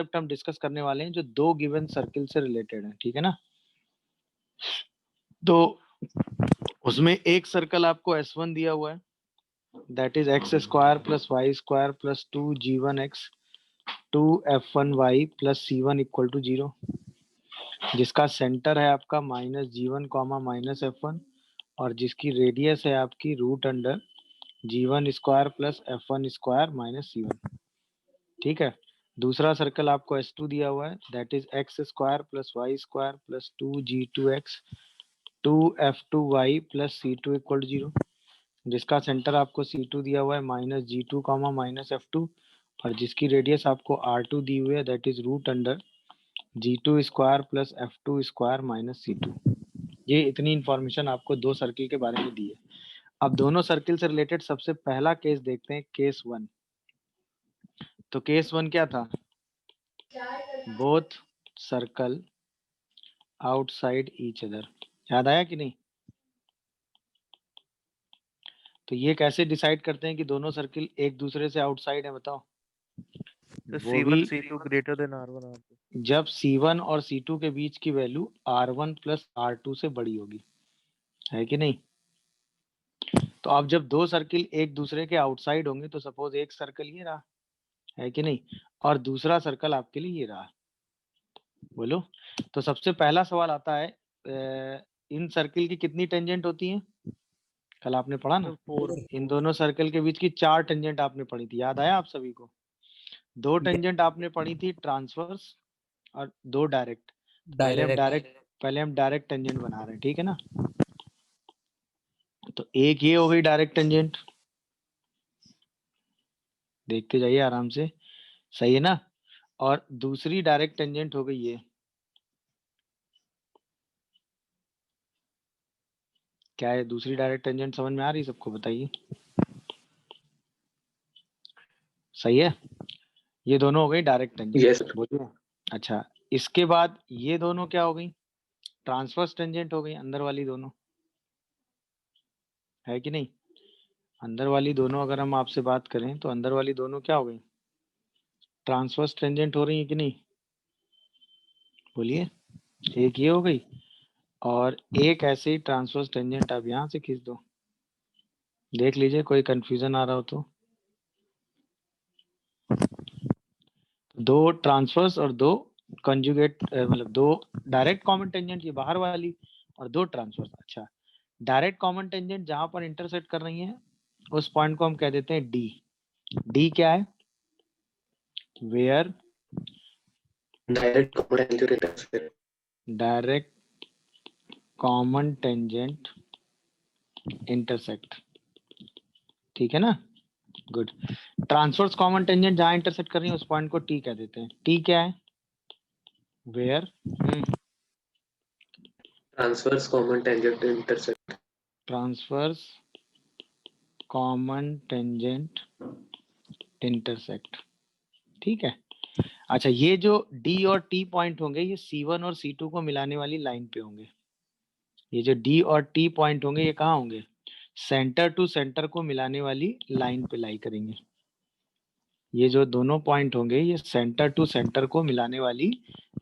Concept हम discuss करने वाले हैं जो दो गिवन सर्किल से रिलेटेड है, ठीक है ना। तो उसमें एक सर्कल आपको S1 दिया हुआ है, that is x square plus y square plus 2g1x 2f1y plus c1 equal to 0, जिसका सेंटर है आपका -g1 -f1 और जिसकी रेडियस है आपकी root under g1 square plus f1 square minus c1, ठीक है। दूसरा सर्कल आपको S2 दिया हुआ है, that is x square plus y square plus 2g2x 2f2y plus c2 equal to 0, जिसका सेंटर आपको C2 दिया हुआ है -g2 -f2 और जिसकी रेडियस आपको R2 दी हुई है, that is root under g2 square plus f2 square minus c2। ये इतनी इंफॉर्मेशन आपको दो सर्किल के बारे में दी है। अब दोनों सर्किल से रिलेटेड सबसे पहला केस देखते हैं, केस 1। तो केस 1 क्या था? Both circle outside each other. याद आया कि नहीं? तो ये कैसे डिसाइड करते हैं कि दोनों सर्किल एक दूसरे से आउटसाइड है, बताओ। वो भी C1 C2 greater than R1 R2। जब C1 और C2 के बीच की वैल्यू R1 प्लस R2 से बड़ी होगी, है कि नहीं। तो अब जब दो सर्किल एक दूसरे के आउटसाइड होंगे, तो सपोज एक सर्कल ये रहा, है कि नहीं, और दूसरा सर्कल आपके लिए ये रहा, बोलो। तो सबसे पहला सवाल आता है, इन सर्किल की कितनी टेंजेंट होती हैं? कल आपने पढ़ा ना, 4 इन दोनों सर्कल के बीच की 4 टेंजेंट आपने पढ़ी थी, याद आया आप सभी को? 2 टेंजेंट आपने पढ़ी थी ट्रांसवर्स और 2 डायरेक्ट। पहले हम डायरेक्ट टेंजेंट बना रहे हैं, ठीक है ना। तो एक ये हो गई डायरेक्ट टेंजेंट, देखते जाइए आराम से, सही है ना। और दूसरी डायरेक्ट टेंजेंट हो गई ये, क्या है दूसरी डायरेक्ट टेंजेंट? समझ में आ रही सबको? बताइए, सही है। ये दोनों हो गई डायरेक्ट टेंजेंट। यस बोलिए। अच्छा, इसके बाद ये दोनों क्या हो गई? ट्रांसवर्स टेंजेंट हो गई, अंदर वाली दोनों, है कि नहीं। अंदर वाली दोनों अगर हम आपसे बात करें तो अंदर वाली दोनों क्या हो गई? ट्रांसवर्स टेंजेंट हो रही है कि नहीं? बोलिए। एक ये हो गई और एक ऐसे ही ट्रांसवर्स टेंजेंट आप यहाँ से खींच दो, देख लीजिए कोई कंफ्यूजन आ रहा हो तो। दो ट्रांसवर्स और दो कंजुगेट, मतलब दो डायरेक्ट कॉमन टेंजेंट ये बाहर वाली और दो ट्रांसवर्स। अच्छा, डायरेक्ट कॉमन टेंजेंट जहां पर इंटरसेक्ट कर रही है उस पॉइंट को हम कह देते हैं डी। डी क्या है? Where direct common tangent intersect. Direct common tangent intersect, ठीक है ना। गुड। ट्रांसवर्स कॉमन टेंजेंट जहां इंटरसेक्ट कर रही है उस पॉइंट को टी कह देते हैं। टी क्या है? Where transverse common tangent intersect. Transverse common tangent intersect, ठीक है। अच्छा, ये जो डी और टी पॉइंट होंगे ये C1 और C2 को मिलाने वाली लाइन पे होंगे। ये जो डी और टी पॉइंट होंगे ये कहाँ होंगे? सेंटर टू सेंटर को मिलाने वाली लाइन पे लाई करेंगे। ये जो दोनों पॉइंट होंगे ये सेंटर टू सेंटर को मिलाने वाली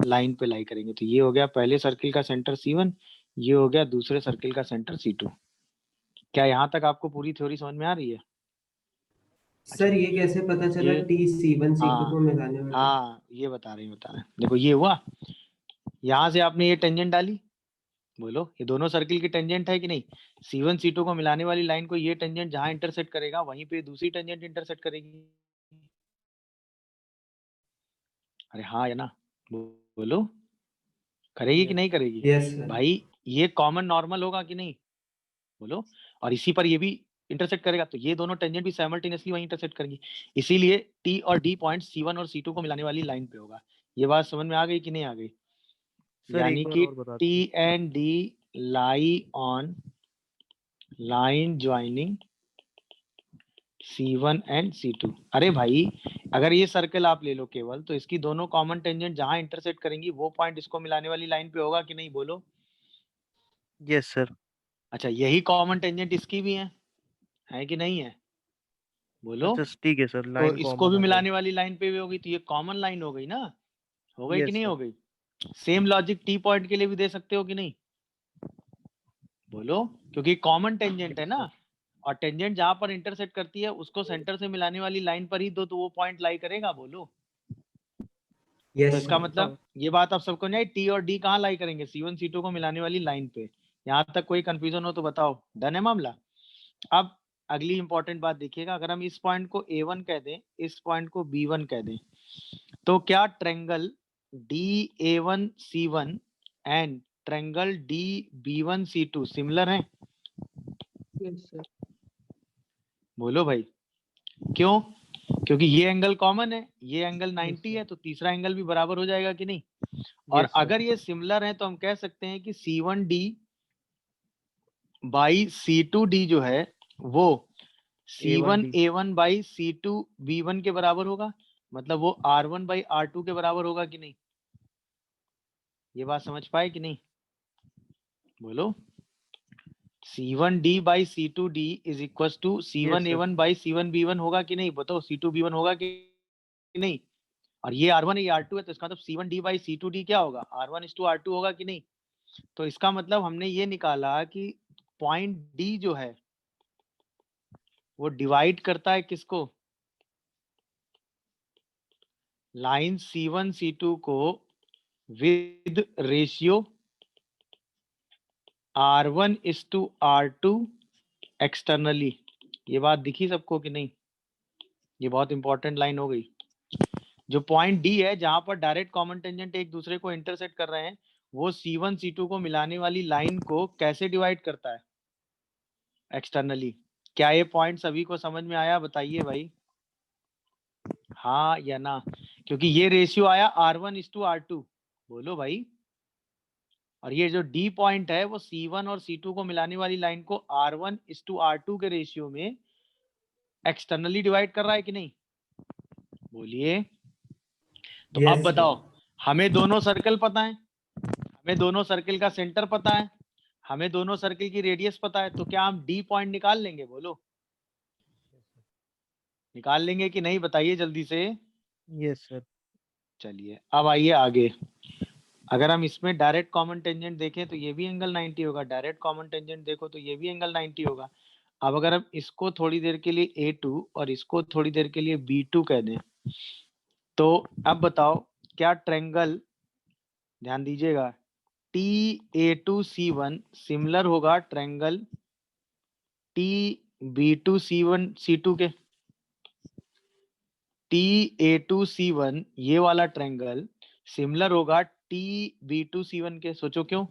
लाइन पे लाई करेंगे। तो ये हो गया पहले सर्किल का सेंटर C1, ये हो गया दूसरे सर्किल का सेंटर C2। क्या यहाँ तक आपको पूरी थ्योरी समझ में आ रही है? सर ये कैसे पता चला ये टी C1 C2 को हाँ मिलाने वाली? हाँ, ये बता रहे हैं। देखो ये हुआ, यहाँ से आपने ये टेंजेंट डाली, बोलो ये दोनों सर्किल की टेंजेंट है कि नहीं। C1 C2 को मिलाने वाली लाइन को ये टेंजेंट जहां इंटरसेक्ट करेगा वहीं पे दूसरी टेंजेंट इंटरसेक्ट करेगी। अरे हाँ या ना, बोलो, करेगी कि नहीं करेगी? Yes sir. भाई ये कॉमन नॉर्मल होगा कि नहीं, बोलो। और इसी पर ये भी इंटरसेक्ट करेगा, तो ये दोनों टेंजेंट भी साइमल्टेनियसली वहीं इंटरसेक्ट करेंगी। इसीलिए टी और डी पॉइंट C1 और C2 को मिलाने वाली लाइन पे होगा। ये बात समझ में आ गई कि नहीं आ गई? सर यानी एक बार कि और बता टी दीजिए। And D lie on line joining C1 and C2। अरे भाई, अगर ये सर्कल आप ले लो केवल, तो इसकी दोनों कॉमन टेंजेंट जहां इंटरसेक्ट करेंगी वो पॉइंट इसको मिलाने वाली लाइन पे होगा कि नहीं, बोलो। Yes sir. अच्छा, यही कॉमन टेंजेंट इसकी भी है कि नहीं है, बोलो। अच्छा ठीक है सर, तो लाइन इसको कॉमन भी आ मिलाने जाएगी। वाली लाइन पे भी होगी, तो ये कॉमन लाइन हो गई ना। हो गई कि Yes, नहीं sir. हो गई? सेम लॉजिक टी पॉइंट के लिए भी दे सकते हो कि नहीं? बोलो, क्योंकि कॉमन टेंजेंट है ना, और टेंजेंट जहां पर इंटरसेक्ट करती है उसको सेंटर से मिलाने वाली लाइन पर ही दो तो वो पॉइंट लाई करेगा। बोलो, यस तो इसका सर। मतलब ये बात आप सबको नहीं, टी और डी कहाँ लाई करेंगे? C1 C2 को मिलाने वाली लाइन पे। यहाँ तक कोई कंफ्यूजन हो तो बताओ, डन है मामला? अब अगली इंपॉर्टेंट बात देखिएगा, अगर हम इस पॉइंट को A1 कह दें, इस पॉइंट को B1 कह दें, तो क्या triangle DA1 C1 and triangle DB1 C2 similar है? Yes, sir. बोलो भाई, क्यों? क्योंकि ये एंगल कॉमन है, ये एंगल 90 है, तो तीसरा एंगल भी बराबर हो जाएगा कि नहीं? और Yes, sir. अगर ये सिमिलर है तो हम कह सकते हैं कि C1D बाई C2D जो है वो C1 A1D. A1 by C2 B1 के बराबर होगा, मतलब वो R1 बाई R2 के बराबर होगा कि नहीं? ये बात समझ पाए कि नहीं? बोलो, C1D by C2D is equal to C1 sir. A1 by C1 B1 होगा कि नहीं? बताओ, C2 B1 होगा कि नहीं? और ये R1 है, ये R2 है, तो इसका मतलब C1D बाई C2D क्या होगा? R1 इज टू R2 होगा कि नहीं? तो इसका मतलब हमने ये निकाला कि पॉइंट D जो है वो डिवाइड करता है किसको? लाइन C1 C2 को with ratio R1 is to R2 externally. ये बात दिखी सबको कि नहीं? ये बहुत इंपॉर्टेंट लाइन हो गई। जो पॉइंट डी है जहां पर डायरेक्ट कॉमन टेंजेंट एक दूसरे को इंटरसेक्ट कर रहे हैं, वो C1 C2 को मिलाने वाली लाइन को कैसे डिवाइड करता है? एक्सटर्नली। क्या ये पॉइंट सभी को समझ में आया? बताइए भाई, हाँ या ना? क्योंकि ये रेशियो आया R1 इज टू R2। बोलो भाई, और ये जो डी पॉइंट है वो C1 और C2 को मिलाने वाली लाइन को R1 इज टू R2 के रेशियो में एक्सटर्नली डिवाइड कर रहा है कि नहीं? बोलिए। तो यस अब सर। बताओ, हमें दोनों सर्कल पता है, हमें दोनों सर्कल का सेंटर पता है, हमें दोनों सर्कल की रेडियस पता है, तो क्या हम डी पॉइंट निकाल लेंगे? बोलो, निकाल लेंगे कि नहीं? बताइए जल्दी से। Yes, sir. चलिए अब आइए आगे। अगर हम इसमें डायरेक्ट कॉमन टेंजेंट देखें तो ये भी एंगल 90 होगा, डायरेक्ट कॉमन टेंजेंट देखो तो ये भी एंगल 90 होगा। अब अगर हम इसको थोड़ी देर के लिए A2 और इसको थोड़ी देर के लिए B2 कह दें, तो अब बताओ, क्या ट्रेंगल, ध्यान दीजिएगा, TA2C1 सिमिलर होगा ट्रेंगल TB2C1C2 के? TA2C1 ये वाला ट्रेंगल सिमिलर होगा TB2C1 के। सोचो क्यों?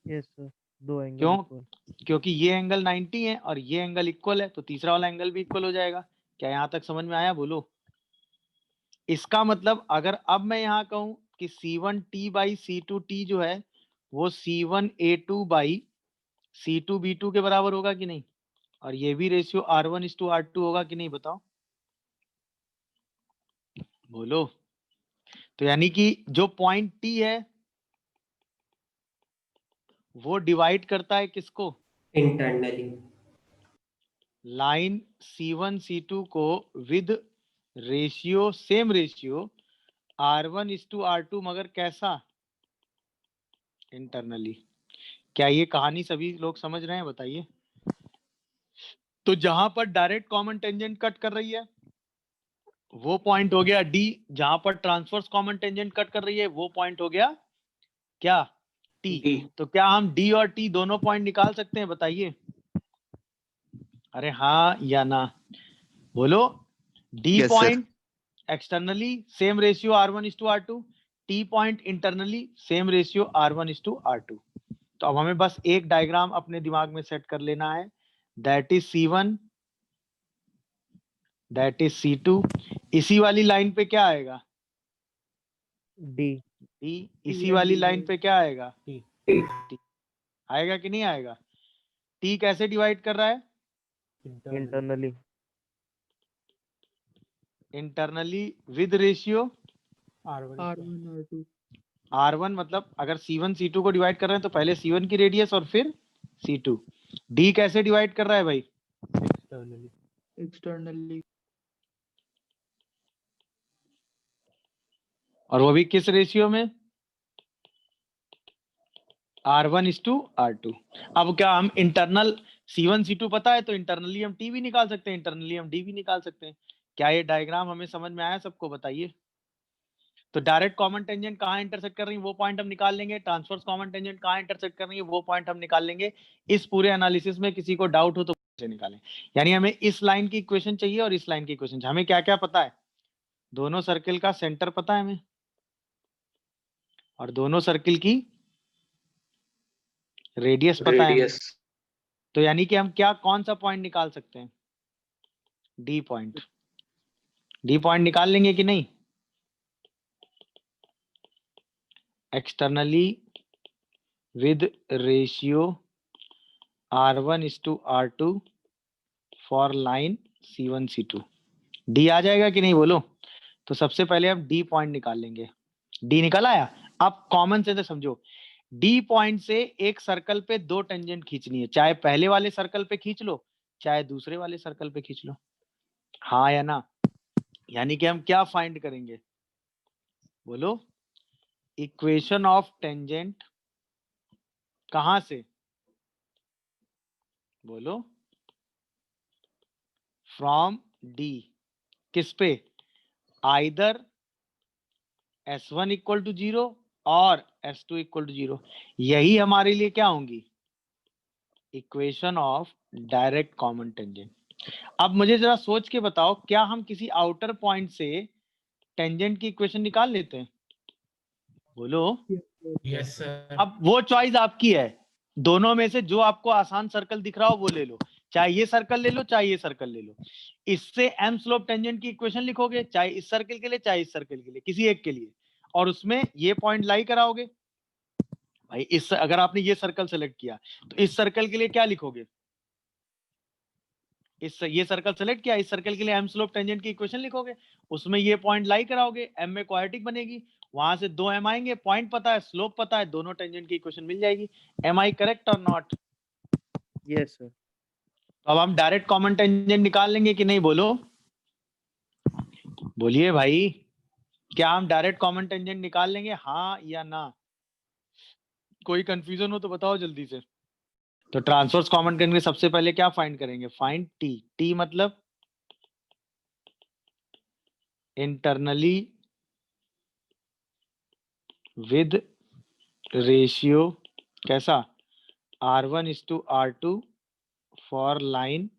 Yes, sir. दो एंगल क्यों? इक्वल. क्योंकि ये एंगल 90 है और ये एंगल इक्वल है, तो तीसरा वाला एंगल भी इक्वल हो जाएगा। क्या यहाँ तक समझ में आया? बोलो। इसका मतलब अगर अब मैं यहाँ कहूँ कि C1T बाई C2T जो है वो C1A2 बाई C2B2 के बराबर होगा कि नहीं? और ये भी ratio R1 is to R2 होगा कि नहीं? बताओ, बोलो। तो यानी कि जो पॉइंट T है वो डिवाइड करता है किसको? इंटरनली। लाइन C1 C2 को with ratio, same ratio R1 is to R2, मगर कैसा? इंटरनली। क्या ये कहानी सभी लोग समझ रहे हैं? बताइए। तो जहां पर डायरेक्ट कॉमन टेंजेंट कट कर रही है वो पॉइंट हो गया डी, जहां पर ट्रांसवर्स कॉमन टेंजेंट कट कर रही है वो पॉइंट हो गया क्या? टी। D. तो क्या हम डी और टी दोनों पॉइंट निकाल सकते हैं? बताइए, अरे हाँ या ना? बोलो। D Yes, sir. Point externally same ratio R1 is to R2, T point internally same ratio R1 is to R2। तो अब हमें बस एक डायग्राम अपने दिमाग में सेट कर लेना है, that is C1, that is C2। इसी वाली लाइन पे क्या आएगा? D. डी। इसी वाली लाइन पे क्या आएगा? T. टी। आएगा कि नहीं आएगा? टी कैसे डिवाइड कर रहा है? Internally. Internally with ratio R1, R2. R1, मतलब अगर C1 C2 को डिवाइड कर रहे हैं तो पहले C1 की रेडियस और फिर C2। डी कैसे डिवाइड कर रहा है भाई? Externally. और वो भी किस रेशियो में, R1:R2। अब क्या हम इंटरनल C1 C2 पता है तो इंटरनली हम T भी निकाल सकते हैं, इंटरनली हम D भी निकाल सकते हैं। क्या ये डायग्राम हमें समझ में आया सबको, बताइए। तो डायरेक्ट कॉमन टेंजेंट कहाँ इंटरसेक्ट कर रही है वो पॉइंट हम निकाल लेंगे, ट्रांसवर्स कॉमन टेंजेंट कहाँ इंटरसेक्ट कर रही है वो पॉइंट हम निकाल लेंगे। इस पूरे एनालिसिस में किसी को डाउट हो तो से निकालें। यानी हमें इस लाइन की इक्वेशन चाहिए और इस लाइन की इक्वेशन चाहिए। हमें क्या क्या पता है, दोनों सर्किल का सेंटर पता है हमें, और दोनों सर्किल की रेडियस पता है हमें। तो यानी कि हम क्या कौन सा पॉइंट निकाल सकते हैं, डी पॉइंट। डी पॉइंट निकाल लेंगे कि नहीं। Externally with ratio R1:R2 for line C1 C2, D आ जाएगा कि नहीं बोलो। तो सबसे पहले हम डी पॉइंट निकाल लेंगे। डी निकल आया। अब कॉमन से समझो, डी पॉइंट से एक सर्कल पे दो टेंजेंट खींचनी है, चाहे पहले वाले सर्कल पे खींच लो चाहे दूसरे वाले सर्कल पे खींच लो, हाँ या ना। यानी कि हम क्या फाइंड करेंगे बोलो, इक्वेशन ऑफ टेंजेंट कहां से, बोलो, फ्रॉम डी, किस पे, आइदर S1 इक्वल टू 0 और S2 इक्वल टू 0। यही हमारे लिए क्या होंगी, equation of direct common tangent. अब मुझे जरा सोच के बताओ, क्या हम किसी आउटर पॉइंट से टेंजेंट की इक्वेशन निकाल लेते हैं, बोलो। Yes sir. अब वो चॉइस आपकी है, दोनों में से जो आपको आसान सर्कल दिख रहा हो वो ले लो, चाहे ये सर्कल ले लो चाहे ये सर्कल ले लो। इससे एम स्लोप टेंजेंट की इक्वेशन लिखोगे, चाहे इस सर्कल के लिए चाहे इस सर्कल के लिए, किसी एक के लिए, और उसमें ये पॉइंट लाई कराओगे। भाई इस अगर आपने ये सर्कल सेलेक्ट किया तो इस सर्कल के लिए क्या लिखोगे, ये सर्कल सेलेक्ट किया, इस सर्कल के लिए एम स्लोप टेंजेंट की इक्वेशन लिखोगे, उसमें ये पॉइंट लाई कराओगे, एम में क्वाड्रेटिक बनेगी, वहां से दो एम आएंगे, पॉइंट पता है स्लोप पता है, दोनों टेंजेंट की इक्वेशन मिल जाएगी। एम आई करेक्ट और नॉट। Yes sir. तो अब हम डायरेक्ट कॉमन टेंजेंट निकाल लेंगे कि नहीं बोलो, बोलिए भाई, क्या हम डायरेक्ट कॉमन टेंजेंट निकाल लेंगे, हाँ या ना। कोई कंफ्यूजन हो तो बताओ जल्दी से। तो ट्रांसवर्स कॉमन टेंजेंट सबसे पहले क्या फाइंड करेंगे, फाइंड टी। टी मतलब इंटरनली विद रेशियो कैसा, R1:R2 for line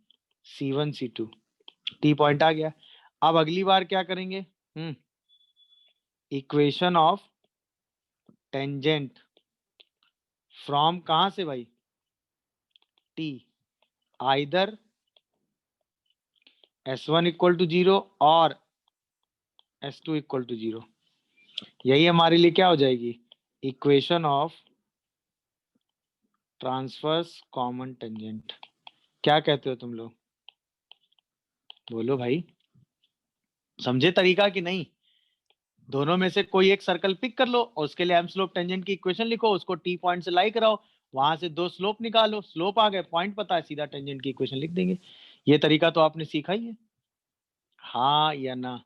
C1 C2। T point आ गया। अब अगली बार क्या करेंगे, इक्वेशन ऑफ टेंजेंट फ्रॉम कहां से भाई, T, either S1 equal to 0 और S2 इक्वल टू 0। यही हमारे लिए क्या हो जाएगी, equation of transverse common tangent. क्या कहते हो तुम लोग, बोलो भाई, समझे तरीका कि नहीं। दोनों में से कोई एक सर्कल पिक कर लो और उसके लिए एम स्लोप टेंजेंट की इक्वेशन लिखो, उसको टी पॉइंट से लाई कराओ, वहां से दो स्लोप निकालो, स्लोप आ गए, पॉइंट पता है, सीधा टेंजेंट की इक्वेशन लिख देंगे। ये तरीका तो आपने सीखा ही है, हाँ या ना।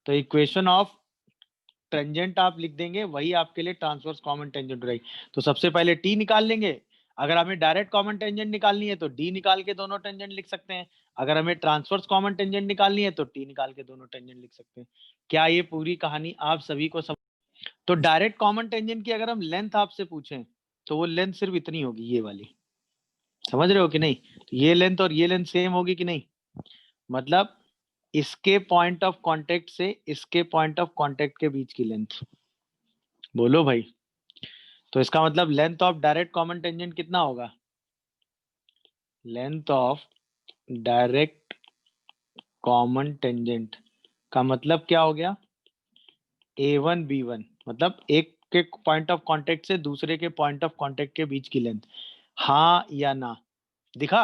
तो इक्वेशन ऑफ टेंजेंट आप लिख देंगे, वही आपके लिए ट्रांसवर्स कॉमन टेंजेंट रहेगी। तो सबसे पहले टी निकाल लेंगे, अगर हमें डायरेक्ट कॉमन टेंजेंट निकालनी है तो डी निकाल के दोनों टेंजेंट लिख सकते हैं, अगर हमें ट्रांसवर्स कॉमन टेंजेंट निकालनी है तो टी निकाल के दोनों टेंजेंट लिख सकते हैं। क्या ये पूरी कहानी आप सभी को तो डायरेक्ट कॉमन टेंजेंट की अगर हम लेंथ आपसे पूछें तो वो लेंथ सिर्फ इतनी होगी, ये वाली, समझ रहे हो कि नहीं। तो ये लेंथ और ये लेंथ सेम होगी कि नहीं, मतलब इसके पॉइंट ऑफ कांटेक्ट से इसके पॉइंट ऑफ कांटेक्ट के बीच की लेंथ, बोलो भाई। तो इसका मतलब length of direct common tangent कितना होगा, length of direct common tangent का मतलब क्या हो गया, A1 B1, मतलब एक के पॉइंट ऑफ कांटेक्ट से दूसरे के पॉइंट ऑफ कांटेक्ट के बीच की लेंथ, हाँ या ना। दिखा।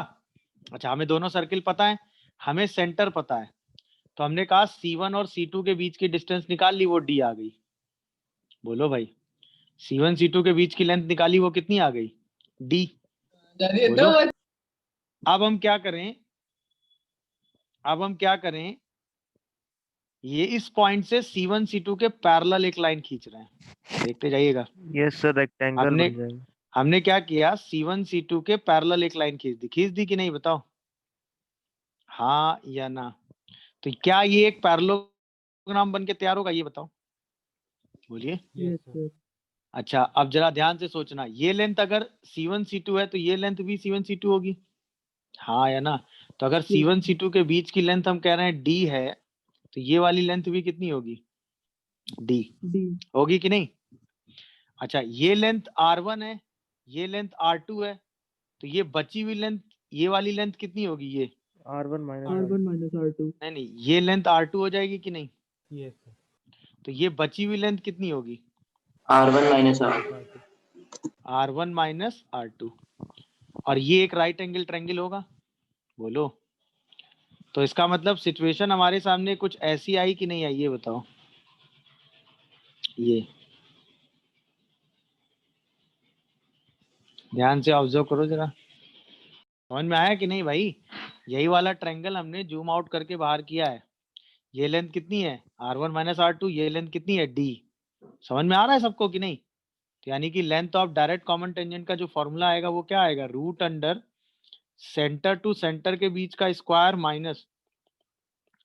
अच्छा, हमें दोनों सर्किल पता है, हमें सेंटर पता है, तो हमने कहा C1 और C2 के बीच की डिस्टेंस निकाल ली, वो D आ गई। बोलो भाई, C1 C2 के बीच की लेंथ निकाली, वो कितनी आ गई, D। बोलो। अब हम क्या करें, अब हम क्या करें, ये इस पॉइंट से C1 C2 के पैरेलल एक लाइन खींच रहे हैं, देखते जाइएगा। यस सर, रेक्टेंगल हमने बन जाएगा। हमने क्या किया, C1 C2 के पैरेलल एक लाइन खींच दी कि नहीं, बताओ हाँ या ना। तो क्या ये एक पैरेललोग्राम बन के तैयार होगा, ये बताओ, बोलिए। Yes, sir. अच्छा, अब जरा ध्यान से सोचना, ये लेंथ अगर C1 C2 है तो ये लेंथ भी C1 C2 होगी, हाँ या ना। तो अगर C1 C2 के बीच की लेंथ हम कह रहे हैं D है, तो ये वाली लेंथ भी कितनी होगी, D D. होगी कि नहीं। अच्छा, ये लेंथ R1 है, ये लेंथ R2 है, तो ये बची हुई लेंथ, ये वाली लेंथ कितनी होगी, ये R1 minus R1 minus R2. नहीं, ये लेंथ R2 हो जाएगी कि नहीं। Yes, sir. तो ये बची हुई लेंथ कितनी होगी, R1 minus R. R1 minus R2। और ये एक राइट एंगल ट्रायंगल होगा, बोलो। तो इसका मतलब सिचुएशन हमारे सामने कुछ ऐसी आई कि नहीं आई, ये बताओ। ये ध्यान से ऑब्जर्व करो जरा, समझ में आया कि नहीं भाई। यही वाला ट्रायंगल हमने जूम आउट करके बाहर किया है। ये लेंथ कितनी है, R1 माइनस R2, ये लेंथ कितनी है, D। समझ में आ रहा है सबको कि नहीं। तो यानी कि length of direct common tangent का जो फॉर्मूला आएगा वो क्या आएगा, root under centre to centre के बीच का square minus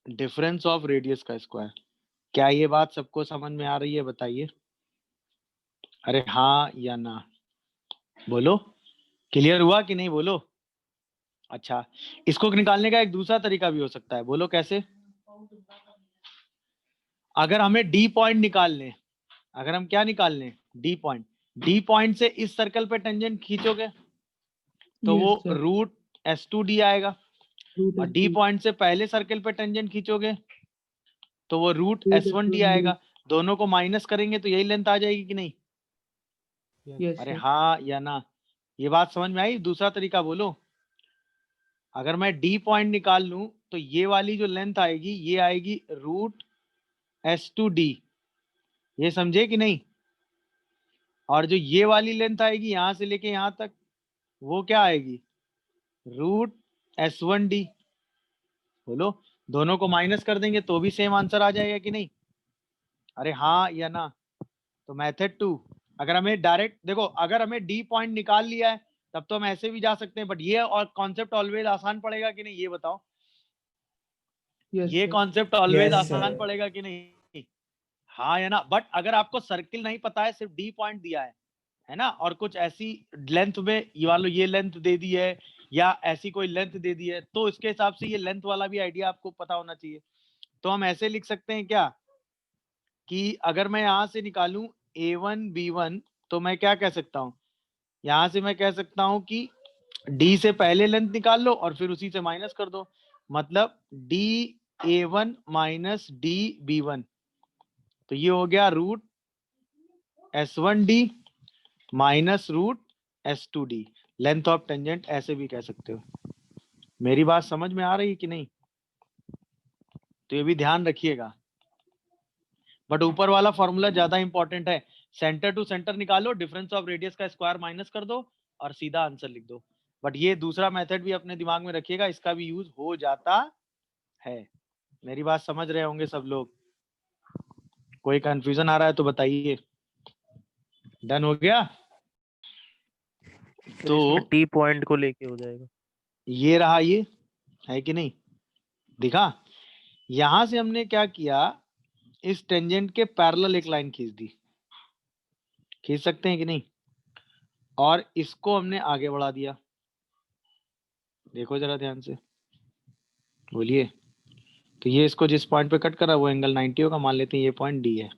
difference of radius का स्क्वायर। क्या ये बात सबको समझ में आ रही है, बताइए। अरे हाँ या ना, बोलो। क्लियर हुआ कि नहीं, बोलो। अच्छा, इसको निकालने का एक दूसरा तरीका भी हो सकता है, बोलो कैसे। अगर हमें डी पॉइंट निकालने, अगर हम क्या निकाल लें, डी पॉइंट से इस सर्कल पे टेंजेंट खींचोगे तो Yes, वो sir. रूट S2D आएगा। Root और डी S2. पॉइंट से पहले सर्कल पे टेंजेंट खींचोगे तो वो रूट Root S1D S1D. आएगा। दोनों को माइनस करेंगे तो यही लेंथ आ जाएगी कि नहीं। Yes, अरे sir. हाँ या ना, ये बात समझ में आई। दूसरा तरीका बोलो, अगर मैं डी पॉइंट निकाल लूं तो ये वाली जो लेंथ आएगी ये आएगी रूट S2D, ये समझे कि नहीं। और जो ये वाली लेंथ आएगी यहां से लेके यहां तक, वो क्या आएगी, रूट S1D। बोलो, दोनों को माइनस कर देंगे तो भी सेम आंसर आ जाएगा कि नहीं। अरे हाँ या ना। तो मेथड 2, अगर हमें डायरेक्ट देखो, अगर हमें डी पॉइंट निकाल लिया है तब तो हम ऐसे भी जा सकते हैं, बट ये और कॉन्सेप्ट ऑलवेज आसान पड़ेगा कि नहीं, ये बताओ। Yes, ये sir. कॉन्सेप्ट ऑलवेज Yes, आसान sir. पड़ेगा कि नहीं, हाँ या ना। बट अगर आपको सर्किल नहीं पता है, सिर्फ डी पॉइंट दिया है ना, और कुछ ऐसी लेंथ में ये वालो ये लेंथ दे दी है या ऐसी कोई लेंथ दे दी है, तो इसके हिसाब से ये लेंथ वाला भी आइडिया आपको पता होना चाहिए। तो हम ऐसे लिख सकते हैं क्या, कि अगर मैं यहां से निकालूं A1 B1, तो मैं क्या कह सकता हूं, यहां से मैं कह सकता हूं कि D से पहले लेंथ निकाल लो और फिर उसी से माइनस कर दो, मतलब DA1 माइनस DB1। तो ये हो गया root S1D minus root S2D, length of tangent ऐसे भी कह सकते हो। मेरी बात समझ में आ रही है कि नहीं, तो ये भी ध्यान रखिएगा। बट ऊपर वाला फॉर्मूला ज्यादा इंपॉर्टेंट है, सेंटर टू सेंटर निकालो, डिफरेंस ऑफ रेडियस का स्क्वायर माइनस कर दो और सीधा आंसर लिख दो। बट ये दूसरा मेथड भी अपने दिमाग में रखिएगा, इसका भी यूज हो जाता है। मेरी बात समझ रहे होंगे सब लोग। कोई कंफ्यूजन आ रहा है तो बताइए। डन हो गया। तो टी पॉइंट को लेके हो जाएगा। ये रहा, ये है कि नहीं, दिखा। यहां से हमने क्या किया, इस टेंजेंट के पैरेलल एक लाइन खींच दी, खींच सकते हैं कि नहीं, और इसको हमने आगे बढ़ा दिया। देखो जरा ध्यान से, बोलिए। तो ये इसको जिस पॉइंट पे कट करा वो एंगल 90 होगा, मान लेते हैं ये पॉइंट डी है।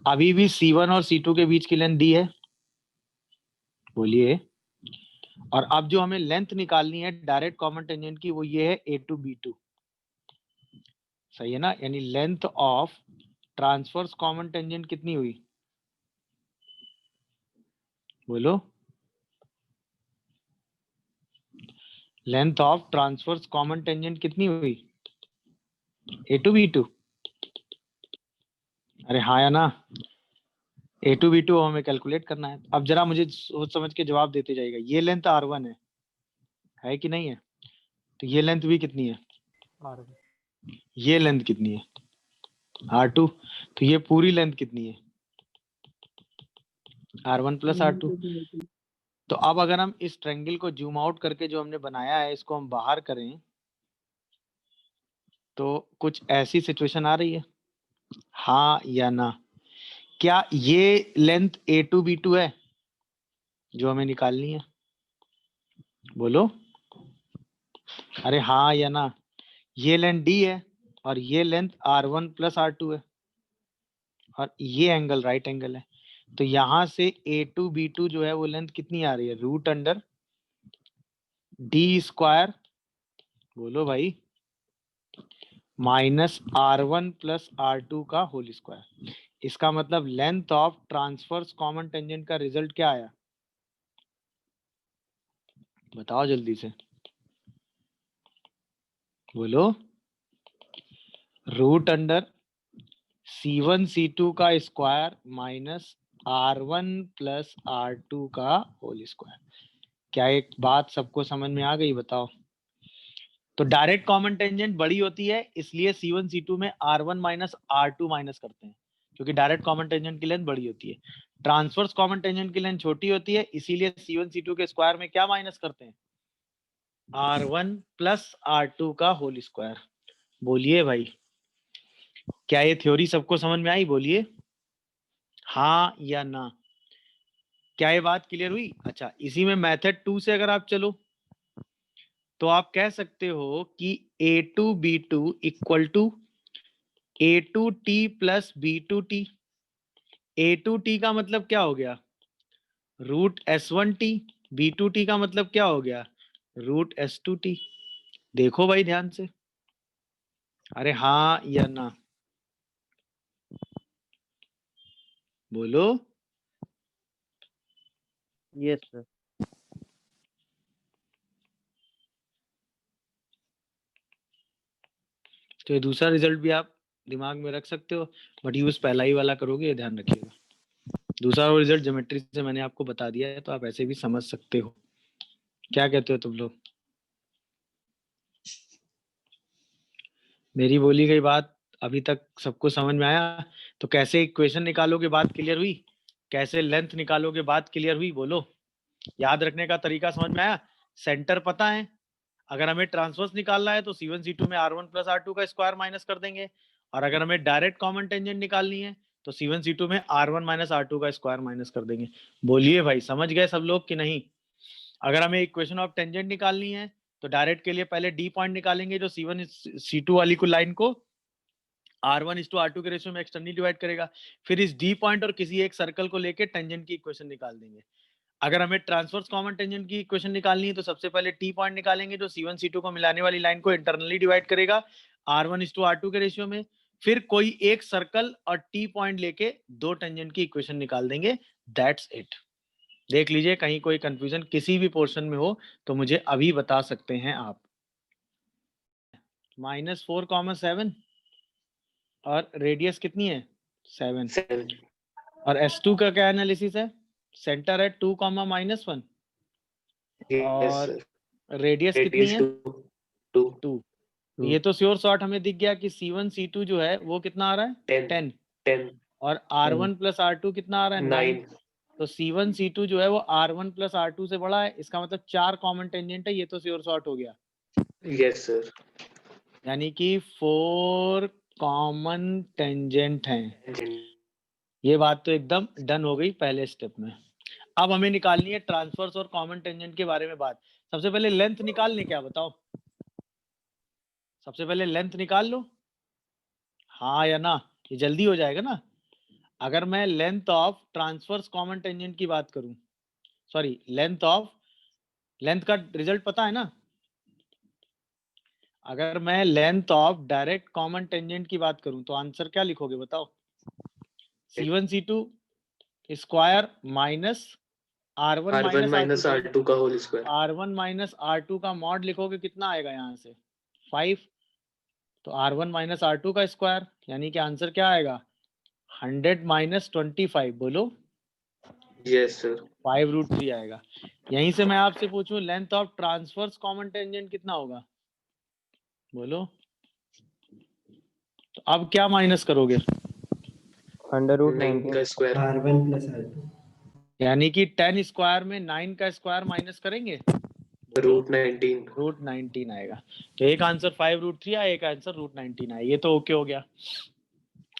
अभी भी C1 और C2 के बीच की लेंथ डी है, बोलिए। और अब जो हमें लेंथ निकालनी है डायरेक्ट कॉमन टेंजेंट की, वो ये है A2 B2, सही है ना। यानी length of transverse common tangent कितनी हुई, बोलो। Length of transverse common tangent कितनी हुई, A2 B2। अरे हाँ या ना, A2 B2 हमें कैलकुलेट करना है। अब जरा मुझे सोच समझ के जवाब देते जाएगा। ये लेंथ R1 है कि नहीं है, तो ये लेंथ भी कितनी है, ये लेंथ कितनी है, R2, तो ये पूरी लेंथ कितनी है? R1 plus R2। तो अब अगर हम इस ट्रायंगल को जूम आउट करके जो हमने बनाया है इसको हम बाहर करें तो कुछ ऐसी सिचुएशन आ रही है, हाँ या ना? क्या ये लेंथ A2 B2 है जो हमें निकालनी है? बोलो, अरे हाँ या ना? ये लेंथ D है और ये लेंथ R1 प्लस R2 है और ये एंगल राइट एंगल है, तो यहां से A2 B2 जो है वो लेंथ कितनी आ रही है? रूट अंडर D स्क्वायर, बोलो भाई, माइनस R1 प्लस R2 का होल स्क्वायर। इसका मतलब length of transverse common tangent का रिजल्ट क्या आया? बताओ जल्दी से, बोलो। रूट अंडर C1 C2 का square minus R1 plus R2 का होल स्क्वायर। क्या एक बात सबको समझ में आ गई? बताओ। तो डायरेक्ट कॉमन टेंजेंट बड़ी होती है इसलिए C1 C2 में R1 माइनस R2 माइनस करते हैं, क्योंकि डायरेक्ट कॉमन टेंजेंट की लेंथ बड़ी होती है। ट्रांसवर्स कॉमन टेंजेंट की लेंथ छोटी होती है इसीलिए C1 C2 के स्क्वायर में क्या माइनस करते हैं? R1 प्लस R2 का होल स्क्वायर। बोलिए भाई, क्या ये थ्योरी सबको समझ में आई? बोलिए हाँ या ना? क्या ये बात क्लियर हुई? अच्छा, इसी में मेथड 2 से अगर आप चलो तो आप कह सकते हो कि A2 B2 equal to A2T plus B2T। A2T का मतलब क्या हो गया? Root S1T। B2T का मतलब क्या हो गया? Root S2T। देखो भाई ध्यान से, अरे हाँ या ना? बोलो। Yes sir. तो ये दूसरा रिजल्ट भी आप दिमाग में रख सकते हो, बट यूज पहला ही वाला करोगे, ये ध्यान रखिएगा। दूसरा रिजल्ट ज्योमेट्री से मैंने आपको बता दिया है तो आप ऐसे भी समझ सकते हो। क्या कहते हो तुम लोग? मेरी बोली गई बात अभी तक सबको समझ में आया? तो कैसे इक्वेशन निकालोगे बात क्लियर हुई? कैसे लेंथ निकालोगे बात क्लियर हुई? बोलो। याद रखने का तरीका समझ में आया? सेंटर पता है, अगर हमें ट्रांसवर्स निकालना है तो C1 C2 में R1 प्लस R2 का स्क्वायर माइनस कर देंगे, और अगर हमें डायरेक्ट कॉमन टेंजेंट निकालनी है तो C1 C2 में R1 माइनस R2 का स्क्वायर माइनस कर देंगे। बोलिए भाई, समझ गए सब लोग कि नहीं? अगर हमें इक्वेशन ऑफ टेंजेंट निकालनी है तो डायरेक्ट के लिए पहले D पॉइंट निकालेंगे जो C1 C2 वाली को लाइन को R1:R2 के रेशियो में एक्सटर्नली डिवाइड करेगा, फिर इस D पॉइंट और किसी एक सर्कल को लेके टेंजेंट की इक्वेशन निकाल देंगे। अगर हमें ट्रांसवर्स कॉमन टेंजेंट की इक्वेशन निकालनी है तो सबसे पहले T पॉइंट निकालेंगे जो C1 C2 को मिलाने वाली लाइन को इंटरनली डिवाइड करेगा R1:R2 के रेशियो में, फिर कोई एक सर्कल और T पॉइंट लेके दो टेंजेंट की इक्वेशन निकाल देंगे। That's it. देख लीजिए कहीं कोई कंफ्यूजन किसी भी पोर्शन में हो तो मुझे अभी बता सकते हैं आप। -4, 7 और रेडियस कितनी है? 7। 7 और S2 का क्या एनालिसिस है? सेंटर है 2, -1 yes और sir रेडियस कितनी radius है? 2 2। ये तो श्योर शॉर्ट हमें दिख गया कि C1 C2 जो है वो कितना आ रहा है? 10 10। 10 और R1 प्लस R2 कितना आ रहा है? 9। 9 तो C1 C2 जो है वो R1 प्लस R2 से बड़ा है, इसका मतलब 4 कॉमन टेंजेंट है, ये तो श्योर शॉर्ट हो गया। yes sir यानी कि 4 कॉमन टेंजेंट हैं। ये बात तो एकदम डन हो गई पहले स्टेप में। अब हमें निकालनी है ट्रांसफर्स और कॉमन टेंजेंट के बारे में बात। सबसे पहले लेंथ निकालने, क्या बताओ? सबसे पहले लेंथ निकाल लो, हाँ या ना? ये जल्दी हो जाएगा ना। अगर मैं length of transverse common tangent की बात करूं, सॉरी लेंथ का रिजल्ट पता है ना? अगर मैं length of direct common tangent की बात करूं तो आंसर क्या लिखोगे बताओ? C1 C2 square minus R1 R1 minus R2 R2 का whole square R1 minus R2 का मॉड लिखोगे, कितना आएगा यहाँ से? 5। तो R1 माइनस R2 का स्क्वायर, यानी कि आंसर क्या आएगा? 100 माइनस 25। बोलो। yes sir 5√3 आएगा। यहीं से मैं आपसे पूछूं length of transverse common tangent कितना होगा? बोलो। तो अब क्या माइनस करोगे? अंडर रूट 9 का स्क्वायर। R1 plus R2. यानी कि 10 स्क्वायर में 9 का स्क्वायर माइनस करेंगे, रूट 19। रूट 19 आएगा। तो एक आंसर 5√3 आया, एक आंसर रूट 19 आया। ये तो ओके हो गया।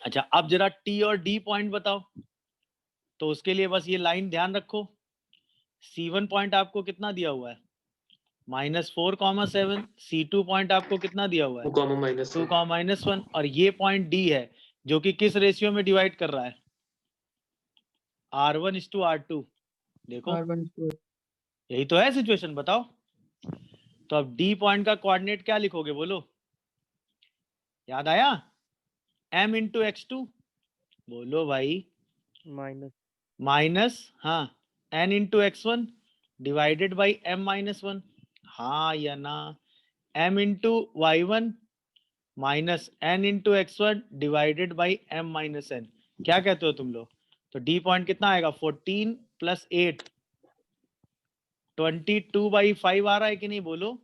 अच्छा, अब जरा टी और डी पॉइंट बताओ। तो उसके लिए बस ये लाइन ध्यान रखो। C1 पॉइंट आपको कितना दिया हुआ है? -4, 7। C2 पॉइंट आपको कितना दिया हुआ है? 2, -2, -1। और ये पॉइंट डी है जो कि किस रेशियो में डिवाइड कर रहा है? R1:R2। देखो R1 square. यही तो है सिचुएशन, बताओ। तो अब डी पॉइंट का कोऑर्डिनेट क्या लिखोगे, बोलो? याद आया? m×x2, बोलो भाई। माइनस हाँ, n×x1 डिवाइडेड बाई m-1। हाँ या ना? m×y1 minus n×x1 divided by m-n। क्या कहते हो तुम लोग? तो डी पॉइंट कितना आएगा? 14 + 8 22/5 आ रहा है कि नहीं, बोलो?